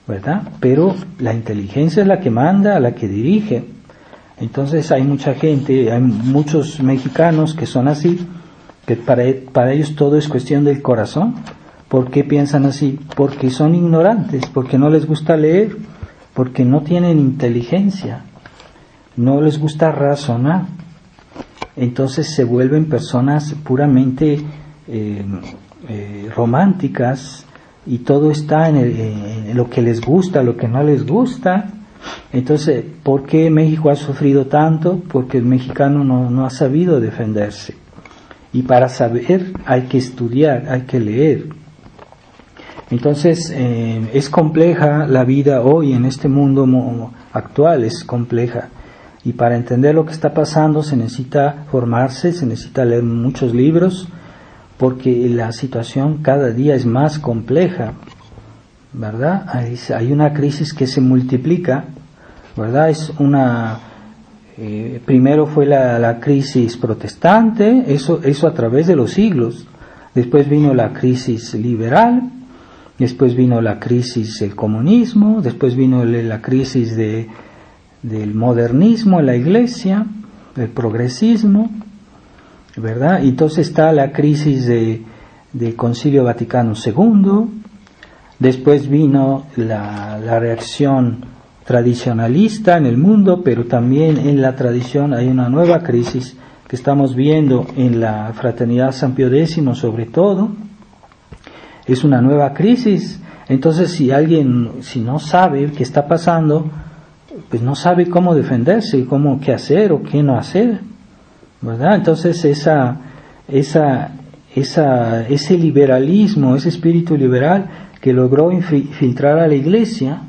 ¿verdad? Pero la inteligencia es la que manda, la que dirige. Entonces hay mucha gente, hay muchos mexicanos que son así, que para ellos todo es cuestión del corazón. ¿Por qué piensan así? Porque son ignorantes, porque no les gusta leer, porque no tienen inteligencia, no les gusta razonar. Entonces se vuelven personas puramente románticas, y todo está en lo que les gusta, lo que no les gusta. Entonces, ¿por qué México ha sufrido tanto? Porque el mexicano no ha sabido defenderse. Y para saber hay que estudiar, hay que leer. Entonces, es compleja la vida hoy en este mundo actual, es compleja. Y para entender lo que está pasando se necesita formarse, se necesita leer muchos libros, porque la situación cada día es más compleja, ¿verdad? Hay una crisis que se multiplica, ¿verdad? Primero fue la crisis protestante, eso a través de los siglos. Después vino la crisis liberal, después vino la crisis del comunismo, después vino la crisis del modernismo en la Iglesia, del progresismo, ¿verdad? Y entonces está la crisis del Concilio Vaticano II, después vino la reacción tradicionalista en el mundo, pero también en la tradición hay una nueva crisis que estamos viendo en la Fraternidad San Pío X sobre todo. Es una nueva crisis. Entonces si no sabe qué está pasando, pues no sabe cómo defenderse, qué hacer o qué no hacer, ¿verdad? Entonces ese liberalismo, ese espíritu liberal que logró infiltrar a la Iglesia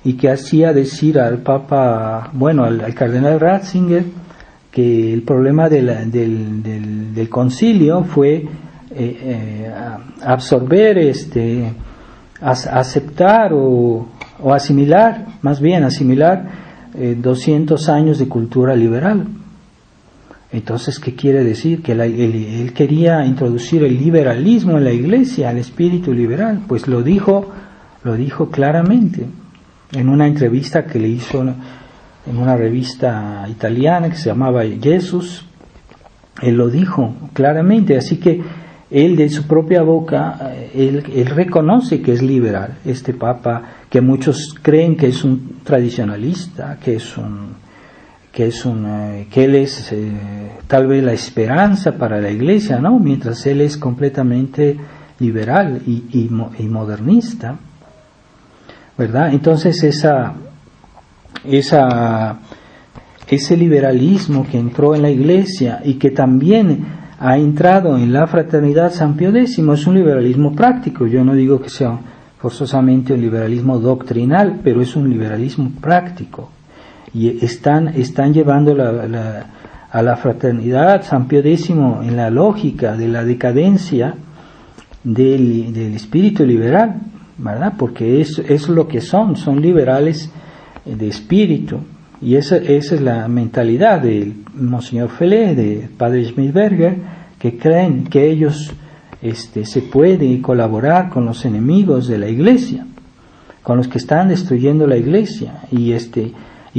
y que hacía decir al Papa, al cardenal Ratzinger, que el problema del concilio fue absorber, aceptar o asimilar, más bien asimilar 200 años de cultura liberal. Entonces, ¿qué quiere decir? Que él quería introducir el liberalismo en la Iglesia, el espíritu liberal. Pues lo dijo claramente en una entrevista que le hizo en una revista italiana que se llamaba Jesus. Él lo dijo claramente, así que él de su propia boca, él reconoce que es liberal, este Papa, que muchos creen que es un tradicionalista, que él es tal vez la esperanza para la Iglesia, ¿no? Mientras él es completamente liberal y modernista, ¿verdad? Entonces ese liberalismo que entró en la Iglesia y que también ha entrado en la Fraternidad San Pío X es un liberalismo práctico. Yo no digo que sea forzosamente un liberalismo doctrinal, pero es un liberalismo práctico. Y están llevando a la Fraternidad San Pío X en la lógica de la decadencia del espíritu liberal, ¿verdad? Porque es lo que son liberales de espíritu. Y esa es la mentalidad del Monseñor Felé, del Padre Schmidberger, que creen que ellos se puede colaborar con los enemigos de la Iglesia, con los que están destruyendo la Iglesia, y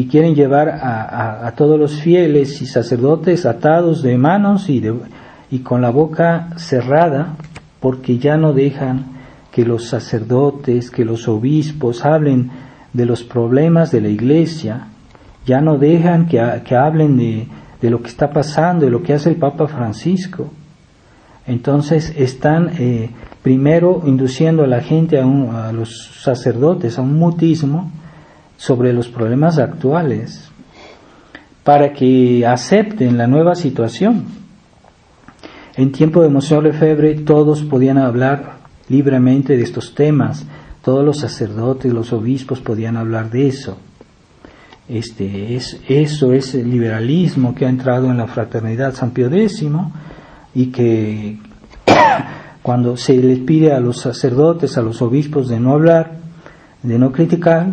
quieren llevar a todos los fieles y sacerdotes atados de manos y con la boca cerrada, porque ya no dejan que los sacerdotes, que los obispos hablen de los problemas de la Iglesia. Ya no dejan que hablen de lo que está pasando, de lo que hace el Papa Francisco. Entonces están primero induciendo a la gente, a los sacerdotes, a un mutismo sobre los problemas actuales, para que acepten la nueva situación. En tiempo de Monseñor Lefebvre todos podían hablar libremente de estos temas, todos los sacerdotes, los obispos podían hablar de eso. Eso es el liberalismo que ha entrado en la Fraternidad San Pío X, y que cuando se les pide a los sacerdotes, a los obispos de no hablar, de no criticar,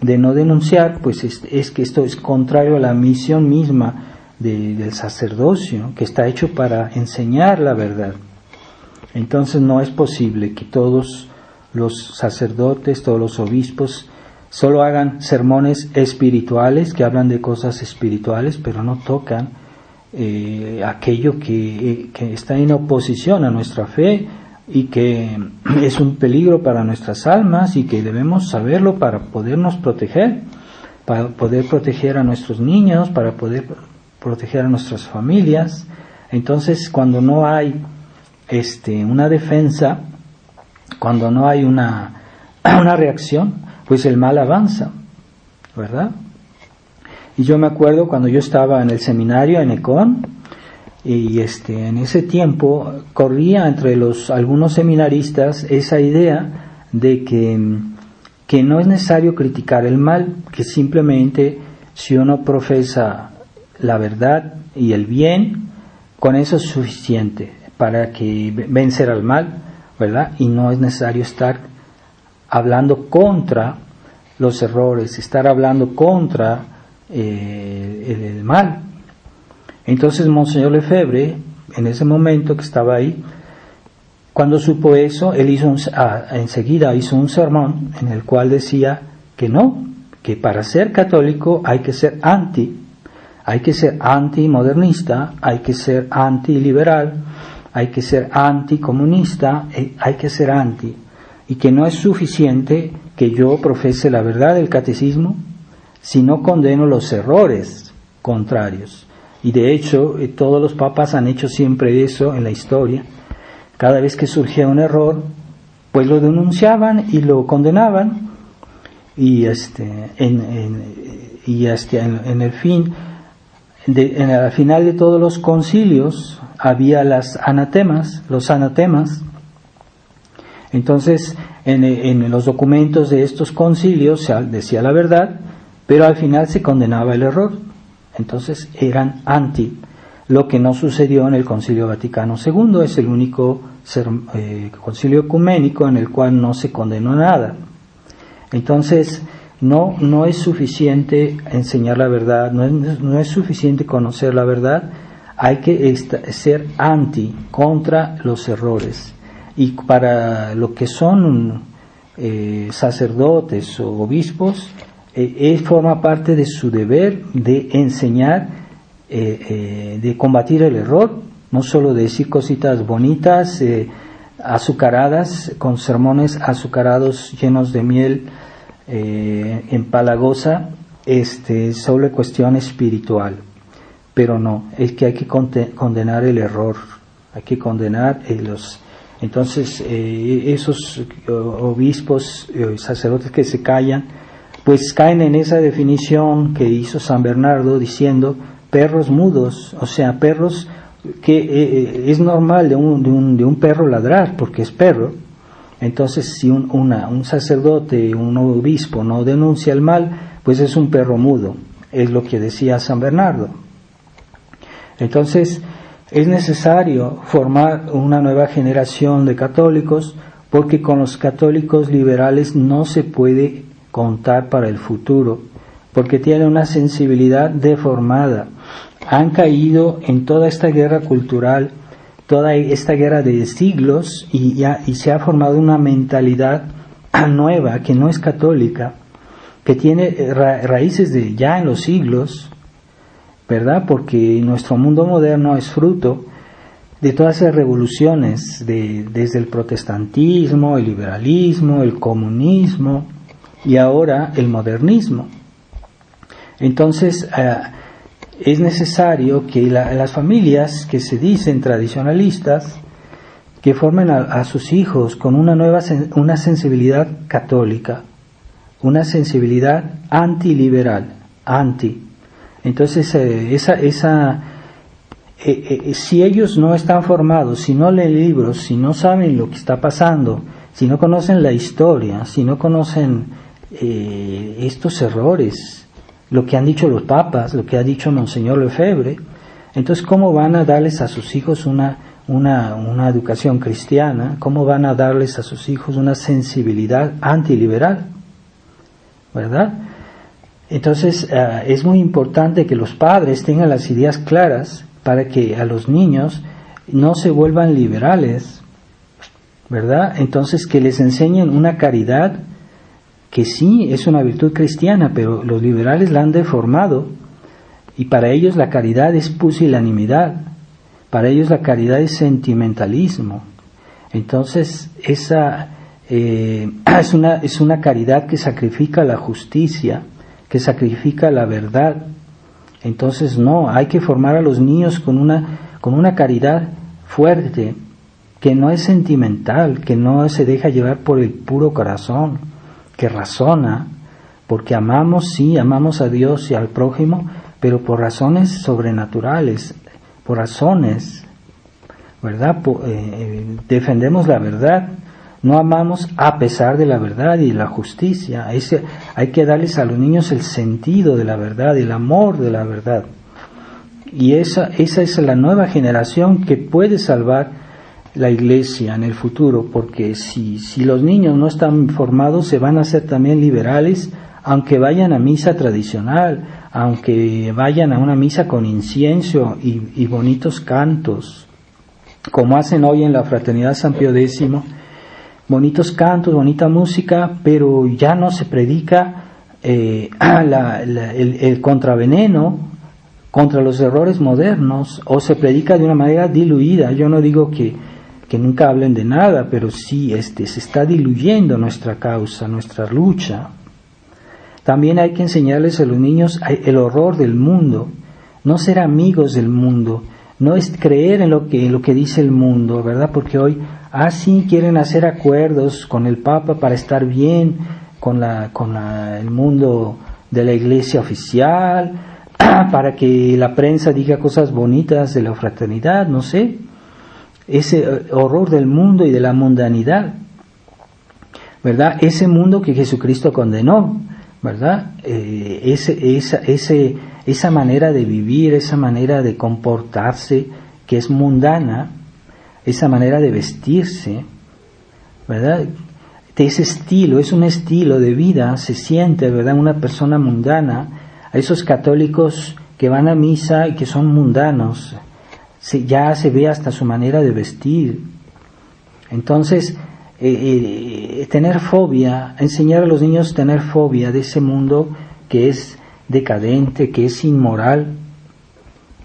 de no denunciar, pues es que esto es contrario a la misión misma del sacerdocio, que está hecho para enseñar la verdad. Entonces no es posible que todos los sacerdotes, todos los obispos solo hagan sermones espirituales que hablan de cosas espirituales, pero no tocan aquello que está en oposición a nuestra fe y que es un peligro para nuestras almas y que debemos saberlo para podernos proteger, para poder proteger a nuestros niños, para poder proteger a nuestras familias. Entonces, cuando no hay una defensa, cuando no hay una reacción, pues el mal avanza, ¿verdad? Y yo me acuerdo cuando yo estaba en el seminario en Econ, y en ese tiempo corría entre algunos seminaristas esa idea de que no es necesario criticar el mal, que simplemente si uno profesa la verdad y el bien, con eso es suficiente para que vencer al mal, ¿verdad? Y no es necesario estar hablando contra los errores, estar hablando contra el mal. Entonces Monseñor Lefebvre, en ese momento que estaba ahí, cuando supo eso, él enseguida hizo un sermón en el cual decía que no, que para ser católico hay que ser antimodernista, hay que ser antiliberal, hay que ser anticomunista, hay que ser anti, y que no es suficiente que yo profese la verdad del catecismo, sino condeno los errores contrarios. Y de hecho, todos los papas han hecho siempre eso en la historia. Cada vez que surgía un error, pues lo denunciaban y lo condenaban. Y al final de todos los concilios había los anatemas. Entonces, en los documentos de estos concilios se decía la verdad, pero al final se condenaba el error. Entonces eran anti, lo que no sucedió en el Concilio Vaticano II. Es el único concilio ecuménico en el cual no se condenó nada. Entonces no es suficiente enseñar la verdad, no es suficiente conocer la verdad, hay que ser anti, contra los errores. Y para lo que son sacerdotes o obispos, forma parte de su deber de enseñar, de combatir el error, no solo de decir cositas bonitas, azucaradas, con sermones azucarados llenos de miel empalagosa, sobre cuestión espiritual. Pero no, es que hay que condenar el error, hay que condenar Entonces, esos obispos, sacerdotes que se callan, pues caen en esa definición que hizo San Bernardo diciendo perros mudos, o sea, perros que es normal de un perro ladrar porque es perro. Entonces, si un sacerdote, un obispo no denuncia el mal, pues es un perro mudo, es lo que decía San Bernardo. Entonces, es necesario formar una nueva generación de católicos, porque con los católicos liberales no se puede contar para el futuro, porque tienen una sensibilidad deformada. Han caído en toda esta guerra cultural, toda esta guerra de siglos, y se ha formado una mentalidad nueva que no es católica, que tiene raíces de ya en los siglos, ¿verdad? Porque nuestro mundo moderno es fruto de todas esas revoluciones, desde el protestantismo, el liberalismo, el comunismo y ahora el modernismo. Entonces, es necesario que las familias que se dicen tradicionalistas, que formen a sus hijos con una sensibilidad católica, una sensibilidad antiliberal, Entonces, si ellos no están formados, si no leen libros, si no saben lo que está pasando, si no conocen la historia, si no conocen estos errores, lo que han dicho los papas, lo que ha dicho Monseñor Lefebvre, entonces ¿cómo van a darles a sus hijos una educación cristiana? ¿Cómo van a darles a sus hijos una sensibilidad antiliberal? ¿Verdad? Entonces es muy importante que los padres tengan las ideas claras para que a los niños no se vuelvan liberales, ¿verdad? Entonces que les enseñen una caridad que sí es una virtud cristiana, pero los liberales la han deformado, y para ellos la caridad es pusilanimidad, para ellos la caridad es sentimentalismo. Entonces esa es una caridad que sacrifica la justicia, que sacrifica la verdad. Entonces no, hay que formar a los niños con una caridad fuerte, que no es sentimental, que no se deja llevar por el puro corazón, que razona, porque amamos, sí, amamos a Dios y al prójimo, pero por razones sobrenaturales, por razones, ¿verdad? Defendemos la verdad, no amamos a pesar de la verdad y de la justicia. Hay que darles a los niños el sentido de la verdad, el amor de la verdad. Y esa es la nueva generación que puede salvar la iglesia en el futuro, porque si los niños no están formados, se van a hacer también liberales, aunque vayan a misa tradicional, aunque vayan a una misa con incienso y bonitos cantos, como hacen hoy en la Fraternidad San Pío X, bonitos cantos, bonita música, pero ya no se predica el contraveneno contra los errores modernos, o se predica de una manera diluida. Yo no digo que nunca hablen de nada, pero sí se está diluyendo nuestra causa, nuestra lucha. También hay que enseñarles a los niños el horror del mundo, no ser amigos del mundo, no es creer en lo que dice el mundo, ¿verdad? Porque hoy sí quieren hacer acuerdos con el Papa para estar bien con el mundo de la iglesia oficial, para que la prensa diga cosas bonitas de la fraternidad, no sé. Ese horror del mundo y de la mundanidad, ¿verdad? Ese mundo que Jesucristo condenó, ¿verdad? Esa manera de vivir, esa manera de comportarse que es mundana, esa manera de vestirse, ¿verdad? De ese estilo, es un estilo de vida, se siente, ¿verdad? Una persona mundana. A esos católicos que van a misa y que son mundanos, ya se ve hasta su manera de vestir. Entonces, tener fobia, enseñar a los niños a tener fobia de ese mundo que es decadente, que es inmoral,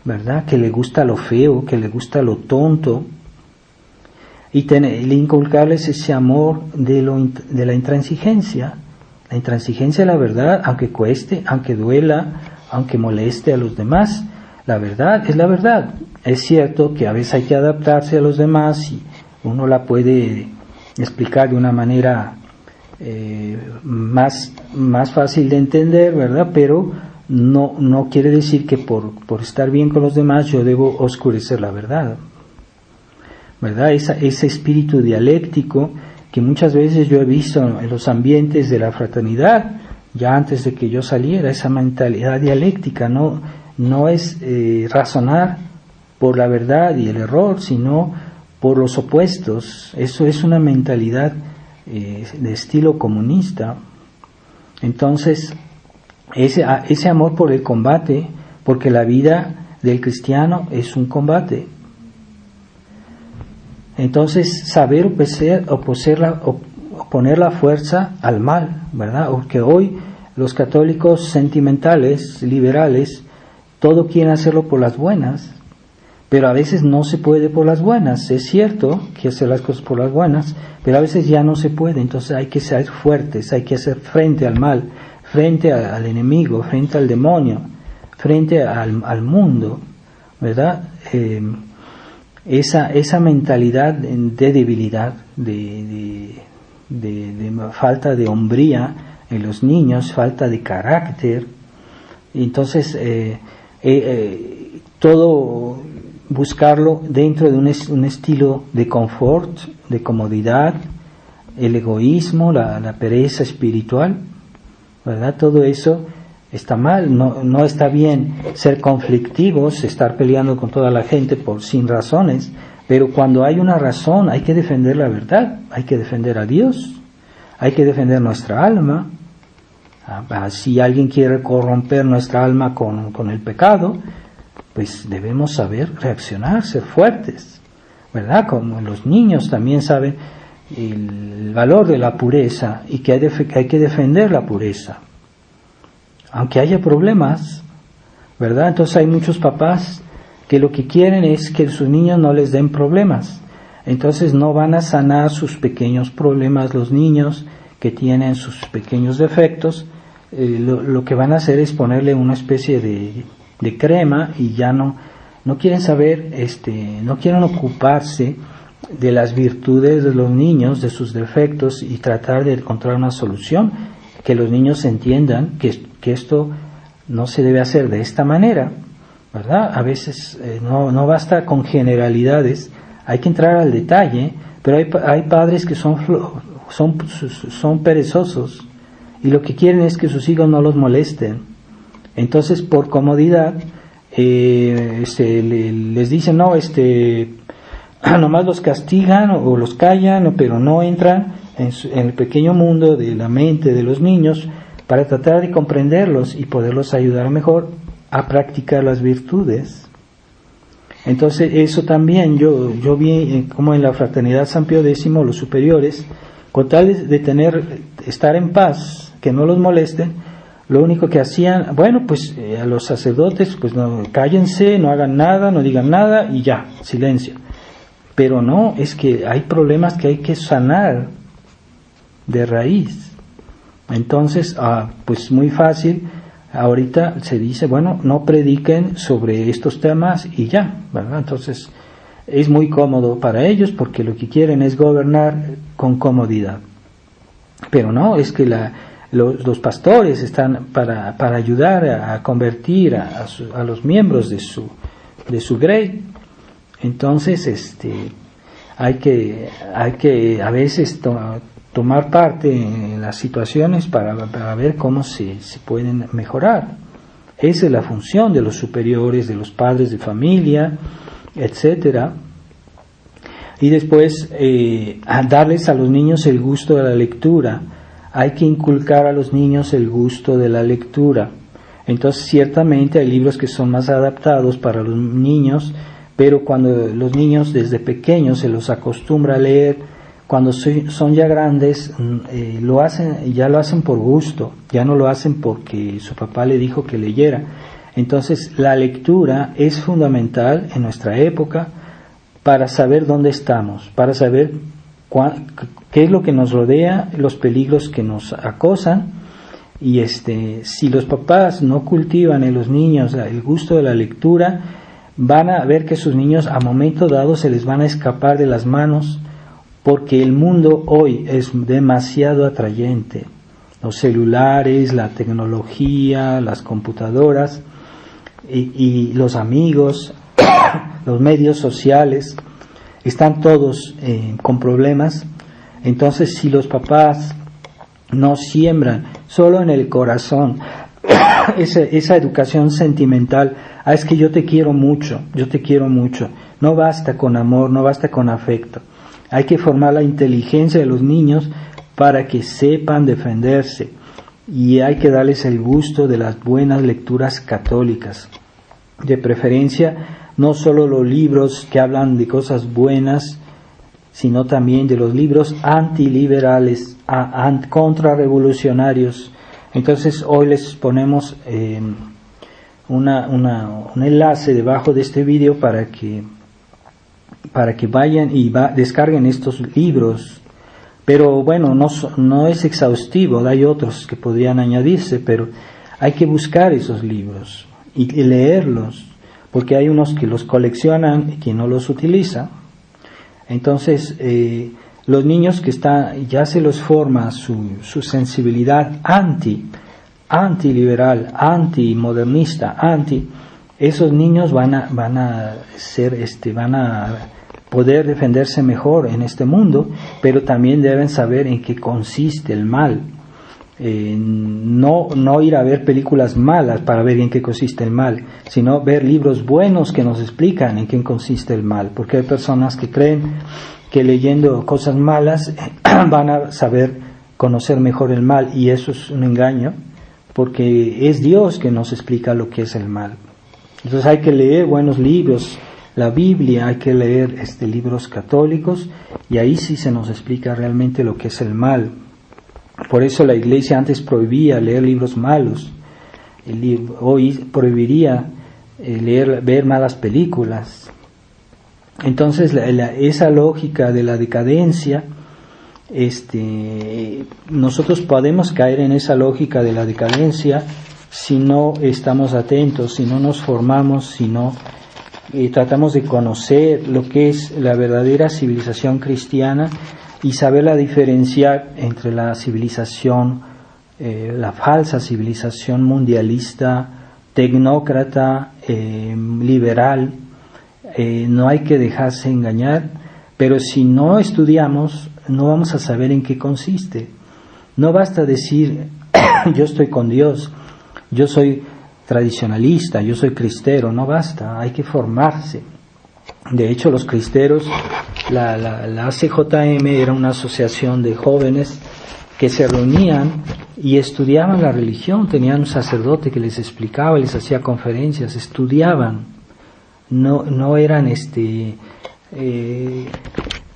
¿verdad? Que le gusta lo feo, que le gusta lo tonto, y inculcarles ese amor de la intransigencia. La intransigencia de la verdad, aunque cueste, aunque duela, aunque moleste a los demás, la verdad es la verdad. Es cierto que a veces hay que adaptarse a los demás y uno la puede explicar de una manera más fácil de entender, ¿verdad? Pero no quiere decir que por estar bien con los demás yo debo oscurecer la verdad, ¿verdad? Ese espíritu dialéctico que muchas veces yo he visto en los ambientes de la fraternidad, ya antes de que yo saliera, esa mentalidad dialéctica, no es razonar por la verdad y el error, sino por los opuestos. Eso es una mentalidad de estilo comunista. Entonces, ese amor por el combate, porque la vida del cristiano es un combate. Entonces, saber oponer la fuerza al mal, ¿verdad? Porque hoy los católicos sentimentales, liberales, todo quieren hacerlo por las buenas, pero a veces no se puede por las buenas. Es cierto que hacer las cosas por las buenas, pero a veces ya no se puede. Entonces hay que ser fuertes, hay que hacer frente al mal, frente al enemigo, frente al demonio, frente al mundo, ¿verdad? Esa mentalidad de debilidad, de falta de hombría en los niños, falta de carácter. Entonces, todo buscarlo dentro de un estilo de confort, de comodidad, el egoísmo, la pereza espiritual, ¿verdad? Todo eso está mal, no está bien ser conflictivos, estar peleando con toda la gente sin razones, pero cuando hay una razón hay que defender la verdad, hay que defender a Dios, hay que defender nuestra alma. Si alguien quiere corromper nuestra alma con el pecado, pues debemos saber reaccionar, ser fuertes, ¿verdad? Como los niños también saben el valor de la pureza y que hay que defender la pureza, aunque haya problemas, ¿verdad? Entonces hay muchos papás que lo que quieren es que sus niños no les den problemas, entonces no van a sanar sus pequeños problemas los niños que tienen sus pequeños defectos. Lo que van a hacer es ponerle una especie de crema y ya no quieren saber, no quieren ocuparse de las virtudes de los niños, de sus defectos, y tratar de encontrar una solución, que los niños entiendan que esto no se debe hacer de esta manera, ¿verdad? A veces no basta con generalidades, hay que entrar al detalle, pero hay padres que son perezosos y lo que quieren es que sus hijos no los molesten. Entonces, por comodidad, les dicen, no, nomás los castigan o los callan, pero no entran en el pequeño mundo de la mente de los niños para tratar de comprenderlos y poderlos ayudar mejor a practicar las virtudes. Entonces, eso también yo vi como en la Fraternidad San Pío X, los superiores, con tal de estar en paz, que no los molesten, lo único que hacían, bueno, pues a los sacerdotes, pues no, cállense, no hagan nada, no digan nada y ya, silencio. Pero no, es que hay problemas que hay que sanar de raíz. Entonces, pues muy fácil, ahorita se dice, bueno, no prediquen sobre estos temas y ya, ¿verdad? Entonces, es muy cómodo para ellos porque lo que quieren es gobernar con comodidad. Pero no, es que los pastores están para ayudar a convertir a los miembros de su grey. Entonces, hay que a veces tomar parte en las situaciones para ver cómo se pueden mejorar. Esa es la función de los superiores, de los padres de familia, etcétera. Y después darles a los niños el gusto de la lectura. Hay que inculcar a los niños el gusto de la lectura. Entonces, ciertamente hay libros que son más adaptados para los niños, pero cuando los niños desde pequeños se los acostumbra a leer, cuando son ya grandes, ya lo hacen por gusto, ya no lo hacen porque su papá le dijo que leyera. Entonces, la lectura es fundamental en nuestra época para saber dónde estamos, para saber qué es lo que nos rodea, los peligros que nos acosan, y si los papás no cultivan en los niños el gusto de la lectura, van a ver que sus niños a momento dado se les van a escapar de las manos, porque el mundo hoy es demasiado atrayente. Los celulares, la tecnología, las computadoras y los amigos, los medios sociales, están todos con problemas. Entonces, si los papás no siembran solo en el corazón esa educación sentimental, es que yo te quiero mucho, no basta con amor, no basta con afecto. Hay que formar la inteligencia de los niños para que sepan defenderse, y hay que darles el gusto de las buenas lecturas católicas. De preferencia, no solo los libros que hablan de cosas buenas, sino también de los libros antiliberales, contrarrevolucionarios. Entonces, hoy les ponemos un enlace debajo de este vídeo para que vayan y descarguen estos libros. Pero bueno, no es exhaustivo, hay otros que podrían añadirse, pero hay que buscar esos libros y leerlos, porque hay unos que los coleccionan y que no los utilizan. Entonces, los niños que ya se los forma su sensibilidad antiliberal, antimodernista, esos niños van a poder defenderse mejor en este mundo, pero también deben saber en qué consiste el mal. No ir a ver películas malas para ver en qué consiste el mal, sino ver libros buenos que nos explican en qué consiste el mal, porque hay personas que creen que leyendo cosas malas van a saber conocer mejor el mal, y eso es un engaño, porque es Dios que nos explica lo que es el mal. Entonces hay que leer buenos libros, la Biblia, hay que leer libros católicos, y ahí sí se nos explica realmente lo que es el mal. Por eso la Iglesia antes prohibía leer libros malos, hoy prohibiría ver malas películas. Entonces esa lógica de la decadencia, nosotros podemos caer en esa lógica de la decadencia si no estamos atentos, si no nos formamos, si no tratamos de conocer lo que es la verdadera civilización cristiana y saberla diferenciar entre la civilización, la falsa civilización mundialista, tecnócrata, liberal. No hay que dejarse engañar, pero si no estudiamos, no vamos a saber en qué consiste. No basta decir, yo estoy con Dios, yo soy tradicionalista, yo soy cristero, no basta, hay que formarse. De hecho, los cristeros, la ACJM era una asociación de jóvenes que se reunían y estudiaban la religión, tenían un sacerdote que les explicaba, les hacía conferencias, estudiaban, no eran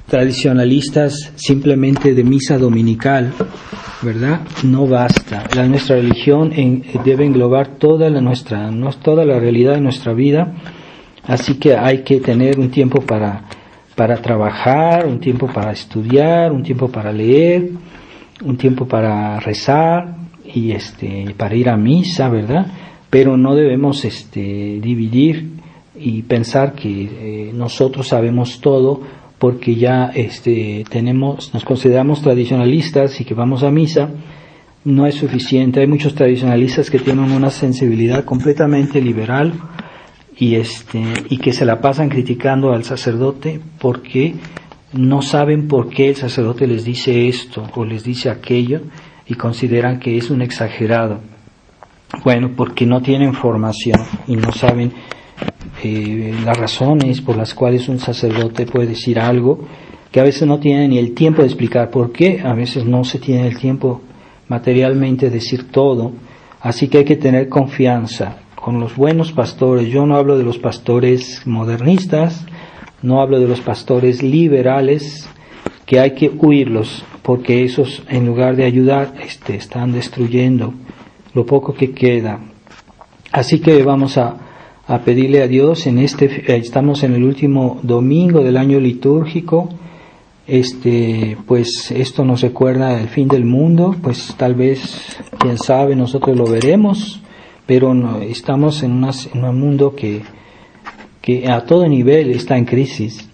tradicionalistas simplemente de misa dominical, ¿verdad? No basta. Nuestra religión debe englobar toda la realidad de nuestra vida, así que hay que tener un tiempo para trabajar, un tiempo para estudiar, un tiempo para leer, un tiempo para rezar y para ir a misa, ¿verdad? Pero no debemos dividir y pensar que nosotros sabemos todo, porque ya nos consideramos tradicionalistas y que vamos a misa. No es suficiente. Hay muchos tradicionalistas que tienen una sensibilidad completamente liberal y que se la pasan criticando al sacerdote porque no saben por qué el sacerdote les dice esto o les dice aquello y consideran que es un exagerado. Bueno, porque no tienen formación y no saben las razones por las cuales un sacerdote puede decir algo, que a veces no tiene ni el tiempo de explicar por qué, a veces no se tiene el tiempo materialmente de decir todo, así que hay que tener confianza con los buenos pastores. Yo no hablo de los pastores modernistas, no hablo de los pastores liberales, que hay que huirlos, porque esos, en lugar de ayudar, están destruyendo lo poco que queda. Así que vamos a pedirle a Dios estamos en el último domingo del año litúrgico, pues esto nos recuerda el fin del mundo, pues tal vez, quién sabe, nosotros lo veremos, pero estamos en un mundo que a todo nivel está en crisis.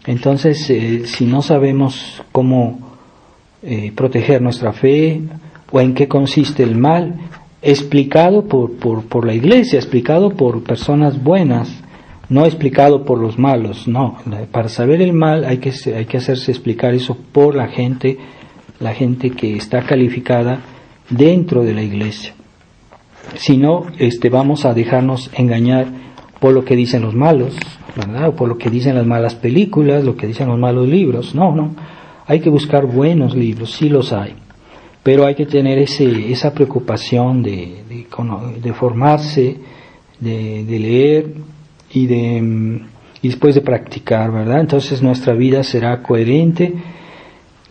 Entonces, si no sabemos cómo proteger nuestra fe o en qué consiste el mal, explicado por la Iglesia, explicado por personas buenas, no explicado por los malos, no. Para saber el mal hay que hacerse explicar eso por la gente que está calificada dentro de la Iglesia. Si no, vamos a dejarnos engañar por lo que dicen los malos, ¿verdad? O por lo que dicen las malas películas, lo que dicen los malos libros. No, hay que buscar buenos libros, sí los hay. Pero hay que tener esa preocupación de formarse, de leer y después de practicar, ¿verdad? Entonces nuestra vida será coherente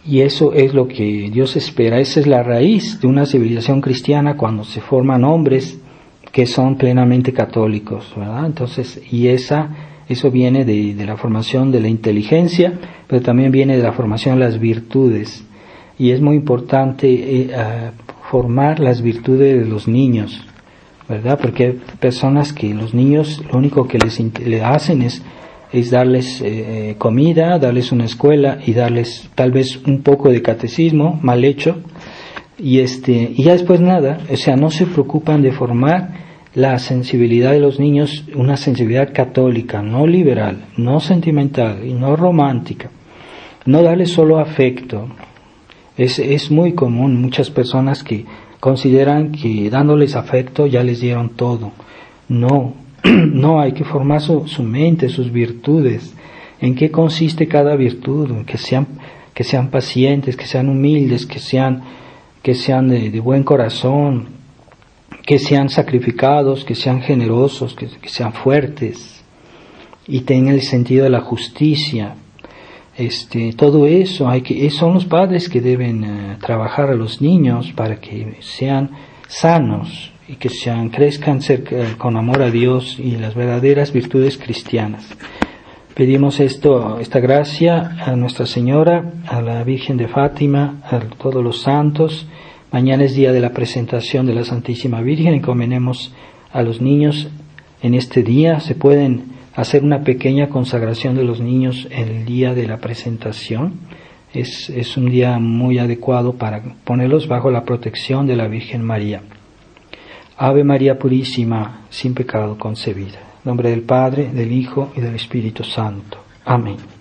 y eso es lo que Dios espera. Esa es la raíz de una civilización cristiana, cuando se forman hombres que son plenamente católicos, ¿verdad? Entonces, y eso viene de la formación de la inteligencia, pero también viene de la formación de las virtudes. Y es muy importante formar las virtudes de los niños, ¿verdad? Porque hay personas que los niños lo único que le hacen es darles comida, darles una escuela y darles tal vez un poco de catecismo mal hecho y ya después nada. O sea, no se preocupan de formar la sensibilidad de los niños, una sensibilidad católica, no liberal, no sentimental y no romántica. No darles solo afecto. Es muy común muchas personas que consideran que dándoles afecto ya les dieron todo. No, hay que formar su mente, sus virtudes. ¿En qué consiste cada virtud? Que sean pacientes, que sean humildes, que sean de buen corazón, que sean sacrificados, que sean generosos, que sean fuertes y tengan el sentido de la justicia. Todo eso son los padres que deben trabajar a los niños para que sean sanos y que crezcan con amor a Dios y las verdaderas virtudes cristianas. Pedimos esta gracia a Nuestra Señora, a la Virgen de Fátima, a todos los santos. Mañana es día de la presentación de la Santísima Virgen. Encomendemos a los niños en este día. Se pueden hacer una pequeña consagración de los niños en el día de la presentación. Es un día muy adecuado para ponerlos bajo la protección de la Virgen María. Ave María Purísima, sin pecado concebida. En nombre del Padre, del Hijo y del Espíritu Santo. Amén.